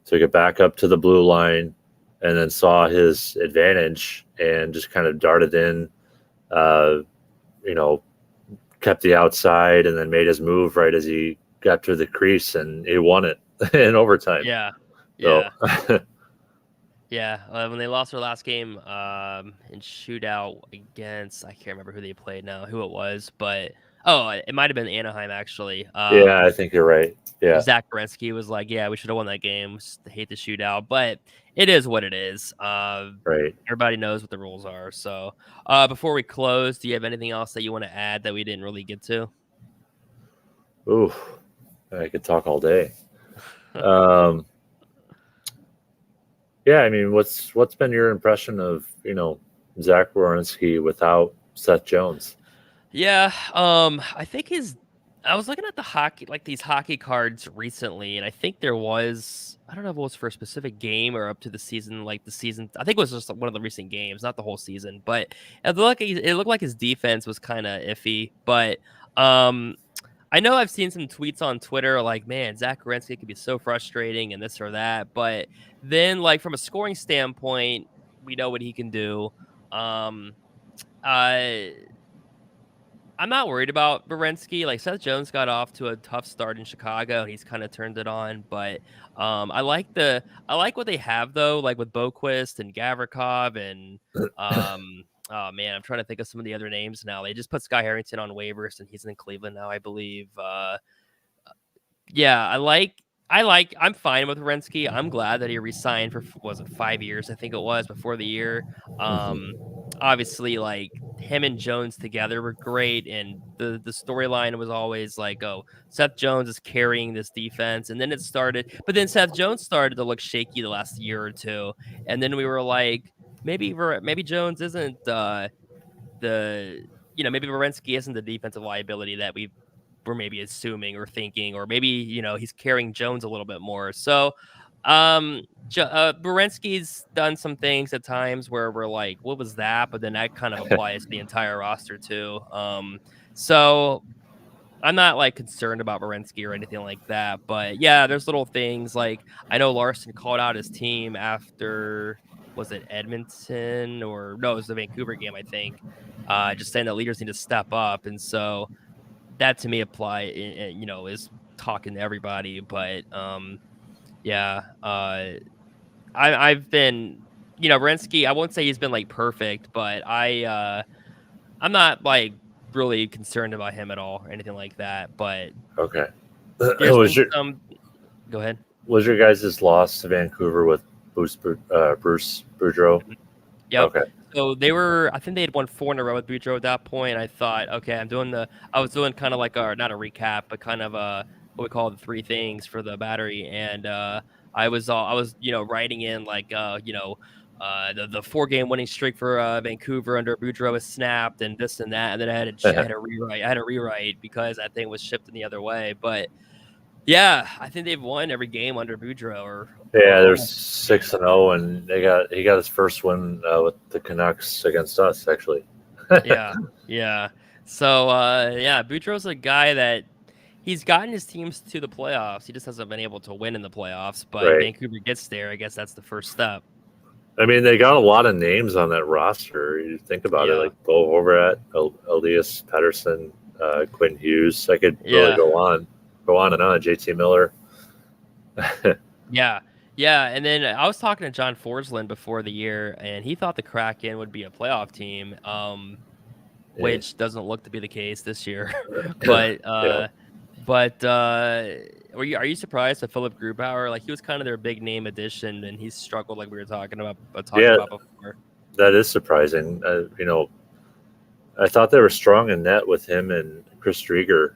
[SPEAKER 2] took it back up to the blue line, and then saw his advantage and just kind of darted in. Uh, you know, kept the outside and then made his move right as he got to the crease, and he won it in overtime.
[SPEAKER 1] Yeah.
[SPEAKER 2] So
[SPEAKER 1] Yeah. Yeah, when they lost their last game in shootout against, I can't remember who they played now, who it was, but it might have been Anaheim actually.
[SPEAKER 2] yeah, I think you're right. Yeah,
[SPEAKER 1] Zach Werenski was like, "Yeah, we should have won that game. Just hate the shootout, but it is what it is."
[SPEAKER 2] right.
[SPEAKER 1] Everybody knows what the rules are. So, before we close, do you have anything else that you want to add that we didn't really get to?
[SPEAKER 2] Ooh, I could talk all day. Um, yeah, I mean, what's been your impression of Zach Werenski without Seth Jones?
[SPEAKER 1] Yeah, I think I was looking at these hockey cards recently, and I think I don't know if it was for a specific game or up to the season, I think it was just one of the recent games, not the whole season, but it looked like his defense was kind of iffy, but, I know I've seen some tweets on Twitter like, man, Zach Werenski could be so frustrating and this or that, but then like from a scoring standpoint, we know what he can do. Um, uh, I'm not worried about Werenski. Like Seth Jones got off to a tough start in Chicago, and he's kind of turned it on. But I like what they have though, like with Boquist and Gavrikov and oh man, I'm trying to think of some of the other names now. They just put Sky Harrington on waivers, and he's in Cleveland now, I believe. Yeah, I'm fine with Werenski. I'm glad that he resigned for was it 5 years, I think it was, before the year. Um
[SPEAKER 2] Mhm.
[SPEAKER 1] Obviously like him and Jones together were great, and the storyline was always like, oh, Seth Jones is carrying this defense, and then then Seth Jones started to look shaky the last year or two, and then we were like, maybe Jones isn't the maybe Werenski isn't the defensive liability that we're maybe assuming or thinking, or maybe he's carrying Jones a little bit more. So Werenski's done some things at times where we're like, what was that? But then that kind of applies to the entire roster too. So I'm not like concerned about Werenski or anything like that, but yeah, there's little things like I know Larson called out his team after was it Edmonton or no, it was the Vancouver game, I think. Just saying that leaders need to step up, and so that to me is talking to everybody. But yeah, I've been Werenski. I won't say he's been like perfect, but I'm not like really concerned about him at all or anything like that. But
[SPEAKER 2] Okay.
[SPEAKER 1] there's
[SPEAKER 2] was
[SPEAKER 1] been
[SPEAKER 2] your
[SPEAKER 1] some. Go ahead.
[SPEAKER 2] was your guys' loss to Vancouver with Bruce Boudreau?
[SPEAKER 1] Mhm. Yep.
[SPEAKER 2] Okay.
[SPEAKER 1] So I think they had won 4 in a row with Boudreaux at that point. I thought, okay, I was doing kind of like not a recap, but kind of what we call the 3 things for the battery. And I was, writing in like, the 4-game winning streak for Vancouver under Boudreaux was snapped and this and that. And then I had a rewrite. I had a rewrite because that thing was shifting the other way. But yeah, I think they've won every game under Boudreaux or
[SPEAKER 2] Yeah, there's
[SPEAKER 1] almost.
[SPEAKER 2] 6-0, and he got his first win with the Canucks against us, actually.
[SPEAKER 1] Yeah, yeah. So, yeah, Boudreaux's a guy that he's gotten his teams to the playoffs. He just hasn't been able to win in the playoffs, but
[SPEAKER 2] Right.
[SPEAKER 1] Vancouver gets there. I guess that's the first step.
[SPEAKER 2] I mean, they got a lot of names on that roster. You think about it,
[SPEAKER 1] Yeah,
[SPEAKER 2] like Bo Overat, Elias Pettersson, Quinn Hughes. I could really
[SPEAKER 1] yeah,
[SPEAKER 2] go on and on. JT Miller.
[SPEAKER 1] yeah, yeah. And then I was talking to John Forsland before the year, and he thought the Kraken would be a playoff team,
[SPEAKER 2] Yeah.
[SPEAKER 1] which doesn't look to be the case this year. but
[SPEAKER 2] Yeah.
[SPEAKER 1] But are you surprised that Philip Grubauer, like he was kind of their big name addition, and he's struggled like we were talking
[SPEAKER 2] Yeah,
[SPEAKER 1] about before.
[SPEAKER 2] that is surprising. I thought they were strong in net with him and Chris Drieger,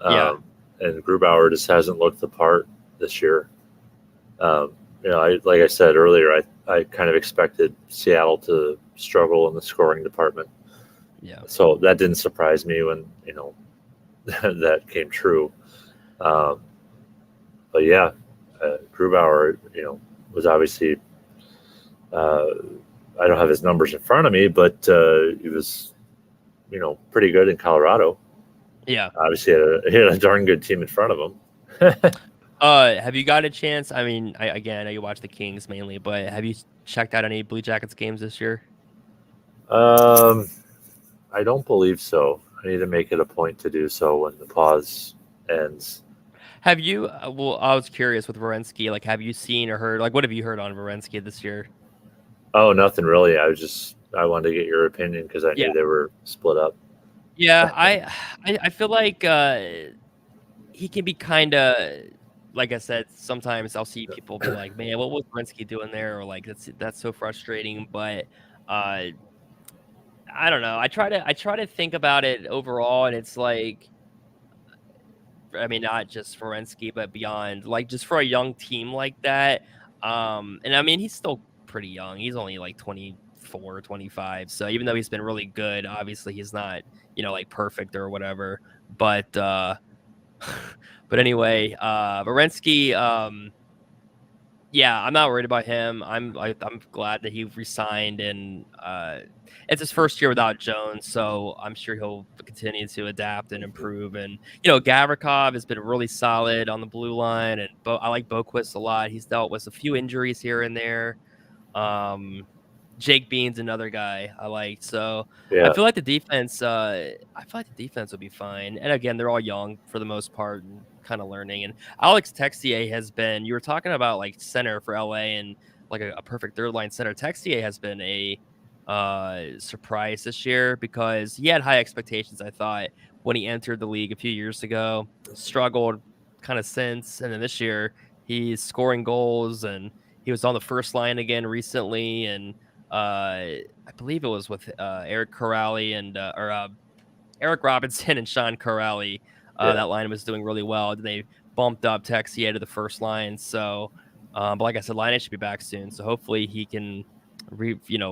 [SPEAKER 1] Yeah,
[SPEAKER 2] and Grubauer just hasn't looked the part this year. Like I said earlier, I kind of expected Seattle to struggle in the scoring department.
[SPEAKER 1] yeah,
[SPEAKER 2] So that didn't surprise me when, that came true. Um, but yeah, Grubauer, was obviously, uh, I don't have his numbers in front of me, but he was, pretty good in Colorado.
[SPEAKER 1] yeah.
[SPEAKER 2] Obviously, he had a darn good team in front of him.
[SPEAKER 1] Have you got a chance? I mean, I know you watch the Kings mainly, but have you checked out any Blue Jackets games this year?
[SPEAKER 2] um, I don't believe so. I need to make it a point to do so when the pause ends.
[SPEAKER 1] Have you? Well, I was curious with Werenski. Like, have you seen or heard? Like, what have you heard on Werenski this year?
[SPEAKER 2] Oh, nothing really. I wanted to get your opinion because I
[SPEAKER 1] Yeah,
[SPEAKER 2] knew they were split up.
[SPEAKER 1] yeah. I feel like he can be kind of like I said. Sometimes I'll see people be like, "Man, what was Werenski doing there?" Or like, "That's so frustrating." But uh, I don't know. I try to think about it overall, and it's like I mean, not just Ferensky, but beyond, like just for a young team like that. And I mean, he's still pretty young. He's only like 24, 25. So even though he's been really good, obviously he's not, like perfect or whatever. But but anyway, Ferensky, yeah, I'm not worried about him. I'm glad that he resigned, and it's his first year without Jones, so I'm sure he'll continue to adapt and improve. And Gavrikov has been really solid on the blue line, and I like Boquist a lot. He's dealt with a few injuries here and there. Um, Jake Bean's another guy I like. So I
[SPEAKER 2] Yeah,
[SPEAKER 1] feel like the defense. I feel like the defense will be fine. And again, they're all young for the most part and kind of learning. And Alex Texier has been. You were talking about like center for LA and like a perfect third line center. Texier has been a surprise this year because he had high expectations. I thought when he entered the league a few years ago, struggled kind of since, and then this year he's scoring goals and he was on the first line again recently and I believe it was with Eric Corrali and Eric Robinson and Sean Corrali.
[SPEAKER 2] yeah,
[SPEAKER 1] That line was doing really well. They bumped up Texier to the first line. So, but like I said, Line should be back soon. So hopefully he can,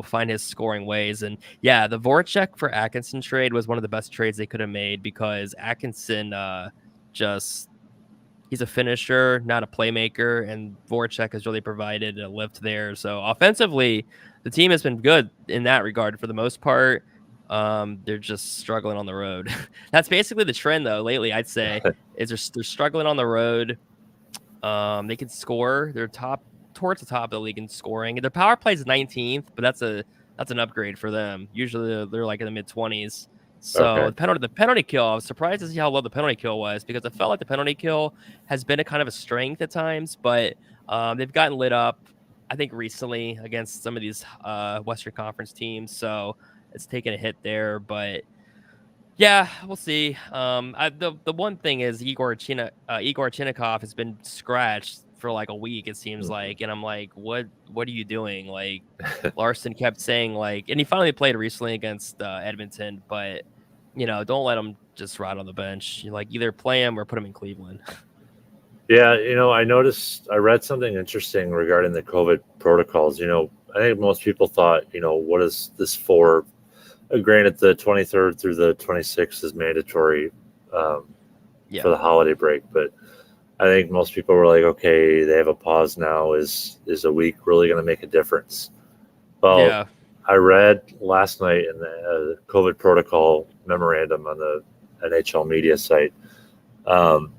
[SPEAKER 1] find his scoring ways. And yeah, the Voracek for Atkinson trade was one of the best trades they could have made because Atkinson just he's a finisher, not a playmaker, and Voracek has really provided a lift there. So offensively, the team has been good in that regard for the most part. They're just struggling on the road. That's basically the trend though lately, I'd say, is they're struggling on the road. They can score. They're towards the top of the league in scoring. Their power play is 19th, but that's an upgrade for them. Usually they're like in the mid-20s. So
[SPEAKER 2] Okay.
[SPEAKER 1] the penalty kill, I was surprised to see how low the penalty kill was because I felt like the penalty kill has been a kind of a strength at times, but they've gotten lit up, I think, recently against some of these Western Conference teams. So it's taken a hit there, but yeah, we'll see. The one thing is Igor Chinnikov has been scratched for like a week, it seems
[SPEAKER 2] Mhm.
[SPEAKER 1] like, and I'm like, what are you doing? Like Larson kept saying like, and he finally played recently against Edmonton, but don't let him just rot on the bench. You like either play him or put him in Cleveland.
[SPEAKER 2] Yeah, I read something interesting regarding the COVID protocols. I think most people thought, what is this for? Granted, the 23rd through the 26th is mandatory
[SPEAKER 1] Yeah,
[SPEAKER 2] for the holiday break, but I think most people were like, okay, they have a pause now. Is a week really going to make a difference? Well,
[SPEAKER 1] yeah,
[SPEAKER 2] I read last night in the COVID protocol memorandum on the NHL media site. Um,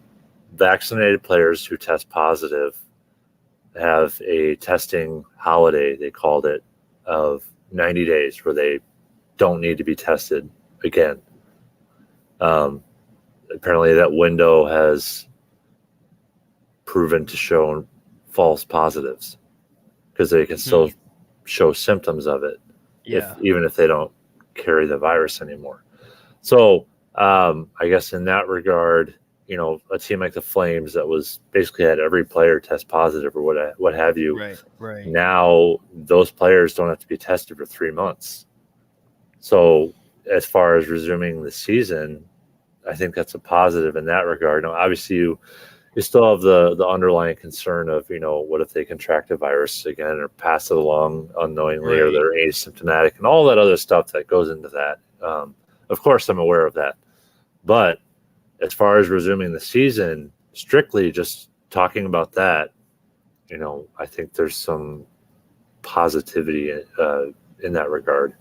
[SPEAKER 2] Vaccinated players who test positive have a testing holiday, they called it, of 90 days where they don't need to be tested again. Um, Apparently, that window has proven to show false positives because they can still
[SPEAKER 1] hmm.
[SPEAKER 2] show symptoms of it, if
[SPEAKER 1] Yeah,
[SPEAKER 2] even if they don't carry the virus anymore. So I guess in that regard, a team like the Flames that was basically had every player test positive or what have you.
[SPEAKER 1] right, right.
[SPEAKER 2] Now those players don't have to be tested for 3 months. So as far as resuming the season, I think that's a positive in that regard. Now, obviously, you still have the underlying concern of what if they contract a virus again or pass it along unknowingly or
[SPEAKER 1] Right.
[SPEAKER 2] they're asymptomatic and all that other stuff that goes into that. Of course, I'm aware of that, but as far as resuming the season, strictly just talking about that, I think there's some positivity in that regard.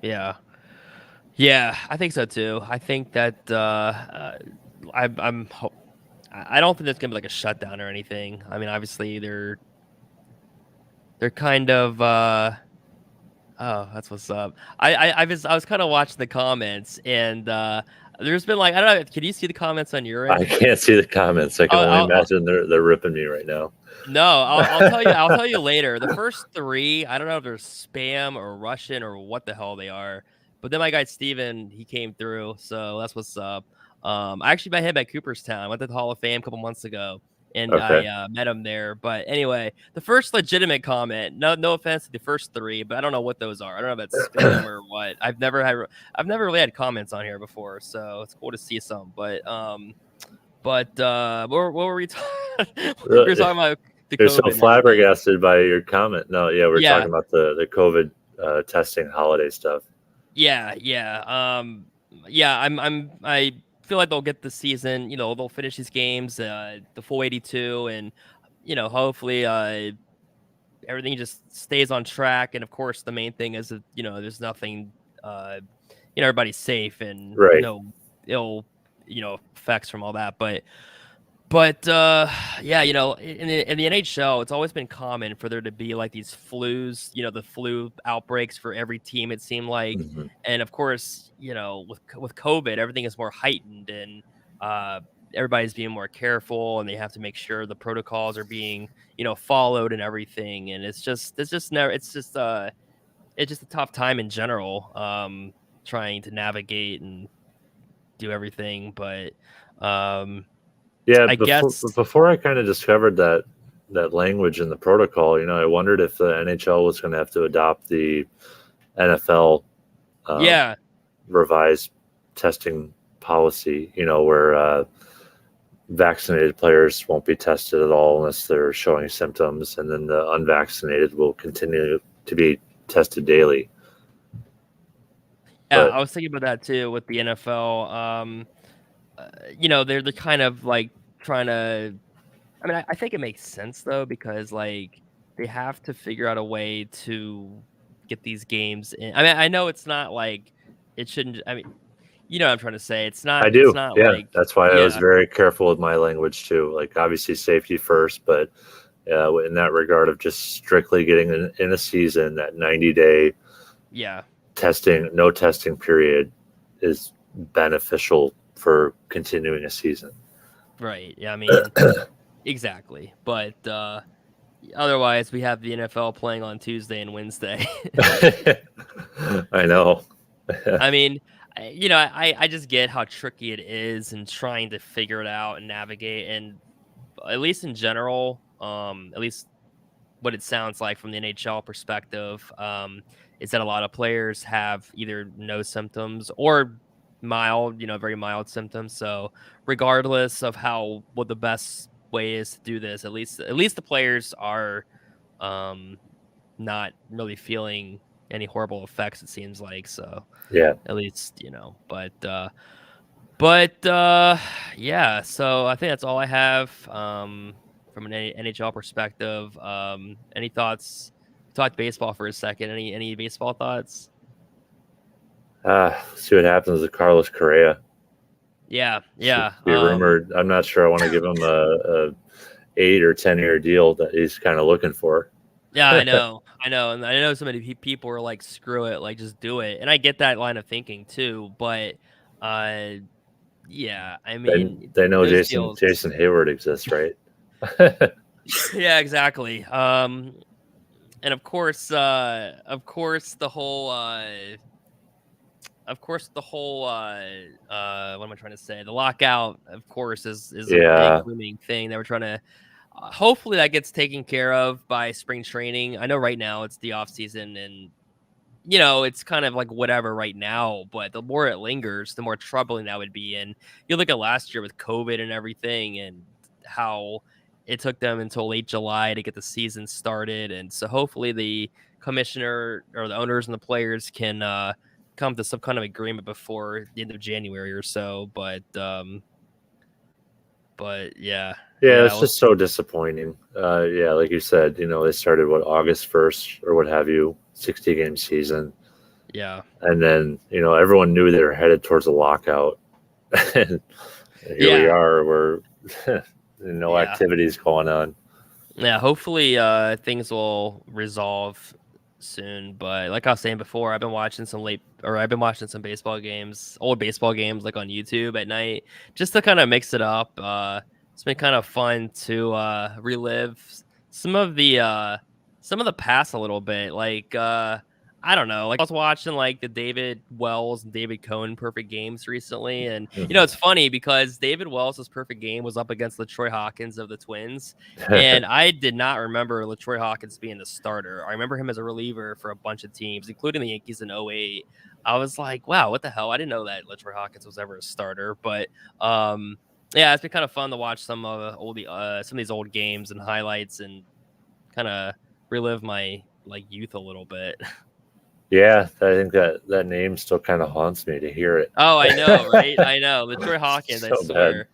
[SPEAKER 1] Yeah. Yeah, I think so too. I think that I'm I don't think there's gonna be like a shutdown or anything. I mean, obviously they're kind of oh, that's what's up. I was kind of watching the comments and there's been like I don't know, can you see the comments on your
[SPEAKER 2] I
[SPEAKER 1] end?
[SPEAKER 2] can't see the comments. I can only
[SPEAKER 1] I'll
[SPEAKER 2] imagine they're ripping me right now.
[SPEAKER 1] no, I'll tell you later. The first three, I don't know if they're spam or Russian or what the hell they are. But then my guy Steven, he came through, so that's what's up. I actually met him at Cooperstown. I went to the Hall of Fame a couple months ago, and
[SPEAKER 2] Okay.
[SPEAKER 1] I met him there. But anyway, the first legitimate comment, no offense to the first three, but I don't know what those are. I don't know if that's spam or what. I've never really had comments on here before, so it's cool to see some. But what were we talking? We were talking about the
[SPEAKER 2] You're so
[SPEAKER 1] COVID and everything.
[SPEAKER 2] flabbergasted by your comment. No, yeah, we're
[SPEAKER 1] Yeah,
[SPEAKER 2] talking about the COVID testing holiday stuff.
[SPEAKER 1] yeah, yeah. Yeah. I feel like they'll get the season. They'll finish these games, the full 82, and hopefully, everything just stays on track. And of course, the main thing is that there's nothing. Everybody's safe and
[SPEAKER 2] Right.
[SPEAKER 1] no ill, effects from all that. But yeah, in the NHL, it's always been common for there to be like these flus, the flu outbreaks for every team. It seemed like,
[SPEAKER 2] Hmm.
[SPEAKER 1] and of course, with COVID, everything is more heightened, and everybody's being more careful, and they have to make sure the protocols are being followed and everything. And it's just a tough time in general, trying to navigate and do everything. But um,
[SPEAKER 2] Yeah,
[SPEAKER 1] I guess.
[SPEAKER 2] before I kind of discovered that language in the protocol, I wondered if the NHL was going to have to adopt the NFL um,
[SPEAKER 1] Yeah,
[SPEAKER 2] revised testing policy. Where vaccinated players won't be tested at all unless they're showing symptoms, and then the unvaccinated will continue to be tested daily.
[SPEAKER 1] yeah,
[SPEAKER 2] But
[SPEAKER 1] I was thinking about that too with the NFL. They're kind of like trying to. I mean, I think it makes sense though because like they have to figure out a way to get these games in. I mean, I know it's not like it shouldn't. I mean, you know what I'm trying to say. It's not.
[SPEAKER 2] I
[SPEAKER 1] It's
[SPEAKER 2] do.
[SPEAKER 1] not
[SPEAKER 2] Yeah,
[SPEAKER 1] like.
[SPEAKER 2] that's why I was
[SPEAKER 1] Yeah.
[SPEAKER 2] very careful with my language too. Like obviously safety first, but in that regard of just strictly getting in a season, that 90-day
[SPEAKER 1] Yeah.
[SPEAKER 2] testing, no testing period is beneficial for continuing a season.
[SPEAKER 1] Right. Yeah. I mean, exactly. But otherwise, we have the NFL playing on Tuesday and Wednesday.
[SPEAKER 2] I know.
[SPEAKER 1] I mean, I just get how tricky it is and trying to figure it out and navigate. And at least in general, at least what it sounds like from the NHL perspective, is that a lot of players have either no symptoms or mild, very mild symptoms. So regardless of what the best way is to do this, at least the players are um, not really feeling any horrible effects. It seems like so.
[SPEAKER 2] Yeah.
[SPEAKER 1] At least but yeah. So I think that's all I have. From an NHL perspective. Any thoughts? Talk baseball for a second. Any baseball thoughts?
[SPEAKER 2] See what happens with Carlos Correa.
[SPEAKER 1] Yeah,
[SPEAKER 2] Seems
[SPEAKER 1] yeah.
[SPEAKER 2] to be rumored. I'm not sure I want to give him a 8 or 10 year deal that he's kind of looking for.
[SPEAKER 1] Yeah, I know, and I know so many people are like, "Screw it, like just do it," and I get that line of thinking too. But, uh, yeah, I mean,
[SPEAKER 2] They know
[SPEAKER 1] those
[SPEAKER 2] Jason
[SPEAKER 1] deals.
[SPEAKER 2] Hayward exists, right?
[SPEAKER 1] Yeah, exactly. And what am I trying to say? The lockout, of course, is a big
[SPEAKER 2] Yeah.
[SPEAKER 1] looming thing that we're trying to. Hopefully, that gets taken care of by spring training. I know right now it's the off season, and it's kind of like whatever right now. But the more it lingers, the more troubling that would be. And you look at last year with COVID and everything, and how it took them until late July to get the season started. And so hopefully the commissioner or the owners and the players can come to some kind of agreement before the end of January or so. But yeah,
[SPEAKER 2] Yeah,
[SPEAKER 1] yeah,
[SPEAKER 2] it's just so disappointing. Yeah, like you said, they started August 1st or what have you, 60 game season.
[SPEAKER 1] yeah,
[SPEAKER 2] And then, everyone knew they were headed towards a lockout. And here we
[SPEAKER 1] yeah,
[SPEAKER 2] are, where no
[SPEAKER 1] yeah.
[SPEAKER 2] activities going on.
[SPEAKER 1] Yeah, hopefully things will resolve soon. But like I was saying before, I've been watching some baseball games, old baseball games like on YouTube at night, just to kind of mix it up. It's been kind of fun to relive some of the past a little bit. Like I don't know, like I was watching like the David Wells and David Cohn perfect games recently, and it's funny because David Wells' perfect game was up against LaTroy Hawkins of the Twins. And I did not remember LaTroy Hawkins being the starter. I remember him as a reliever for a bunch of teams, including the Yankees in '08. I was like, wow, what the hell? I didn't know that LaTroy Hawkins was ever a starter. But yeah, it's been kind of fun to watch some of these old games and highlights and kind of relive my youth a little bit.
[SPEAKER 2] Yeah, I think that name still kind of haunts me to hear it.
[SPEAKER 1] Oh, I know, right? I know. LaTroy Hawkins, I
[SPEAKER 2] So bad.
[SPEAKER 1] swear.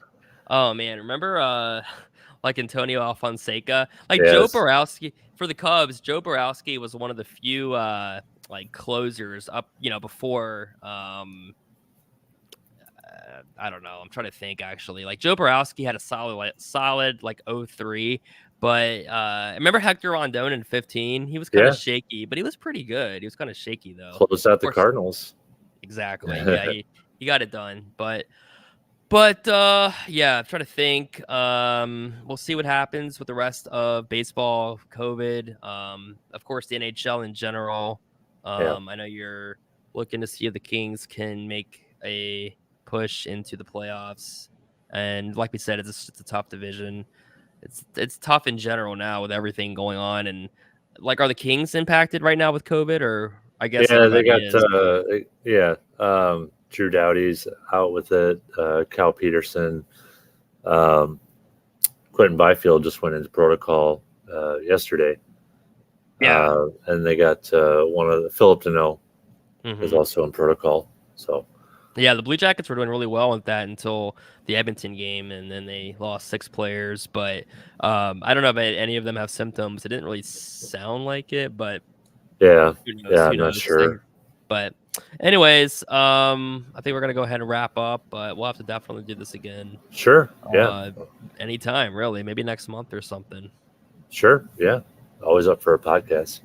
[SPEAKER 1] Oh man, remember like Antonio Alfonseca? Like Joe
[SPEAKER 2] Yes.
[SPEAKER 1] Borowski for the Cubs, Joe Borowski was one of the few like closers up, before I don't know. I'm trying to think actually. Like Joe Borowski had a solid like 03, but I remember Hector Rondon in 15. He was kind of
[SPEAKER 2] Yeah.
[SPEAKER 1] shaky, but he was pretty good. He was kind of shaky though.
[SPEAKER 2] Closed out
[SPEAKER 1] Of
[SPEAKER 2] the
[SPEAKER 1] course,
[SPEAKER 2] Cardinals.
[SPEAKER 1] exactly. Yeah, he got it done. But yeah, I'm trying to think. We'll see what happens with the rest of baseball, COVID. Of course, the NHL in general.
[SPEAKER 2] Yeah.
[SPEAKER 1] I know you're looking to see if the Kings can make a push into the playoffs. And like we said, it's a tough division. It's tough in general now with everything going on. And like, are the Kings impacted right now with COVID? Or I guess
[SPEAKER 2] Yeah, they
[SPEAKER 1] everybody
[SPEAKER 2] got
[SPEAKER 1] is. But
[SPEAKER 2] Drew Doughty's out with it. Cal Peterson, um, Quentin Byfield just went into protocol yesterday,
[SPEAKER 1] yeah.
[SPEAKER 2] and they got one of the Philip Deneau is
[SPEAKER 1] Mm-hmm.
[SPEAKER 2] also in protocol. So
[SPEAKER 1] Yeah, the Blue Jackets were doing really well with that until the Edmonton game, and then they lost 6 players. But I don't know if any of them have symptoms. It didn't really sound like it, but
[SPEAKER 2] yeah,
[SPEAKER 1] who knows?
[SPEAKER 2] yeah,
[SPEAKER 1] Who
[SPEAKER 2] I'm not
[SPEAKER 1] knows? Like,
[SPEAKER 2] sure.
[SPEAKER 1] but Anyways, I think we're gonna go ahead and wrap up, but we'll have to definitely do this again.
[SPEAKER 2] Sure. Yeah.
[SPEAKER 1] Anytime, really. Maybe next month or something.
[SPEAKER 2] Sure. Yeah. Always up for a podcast.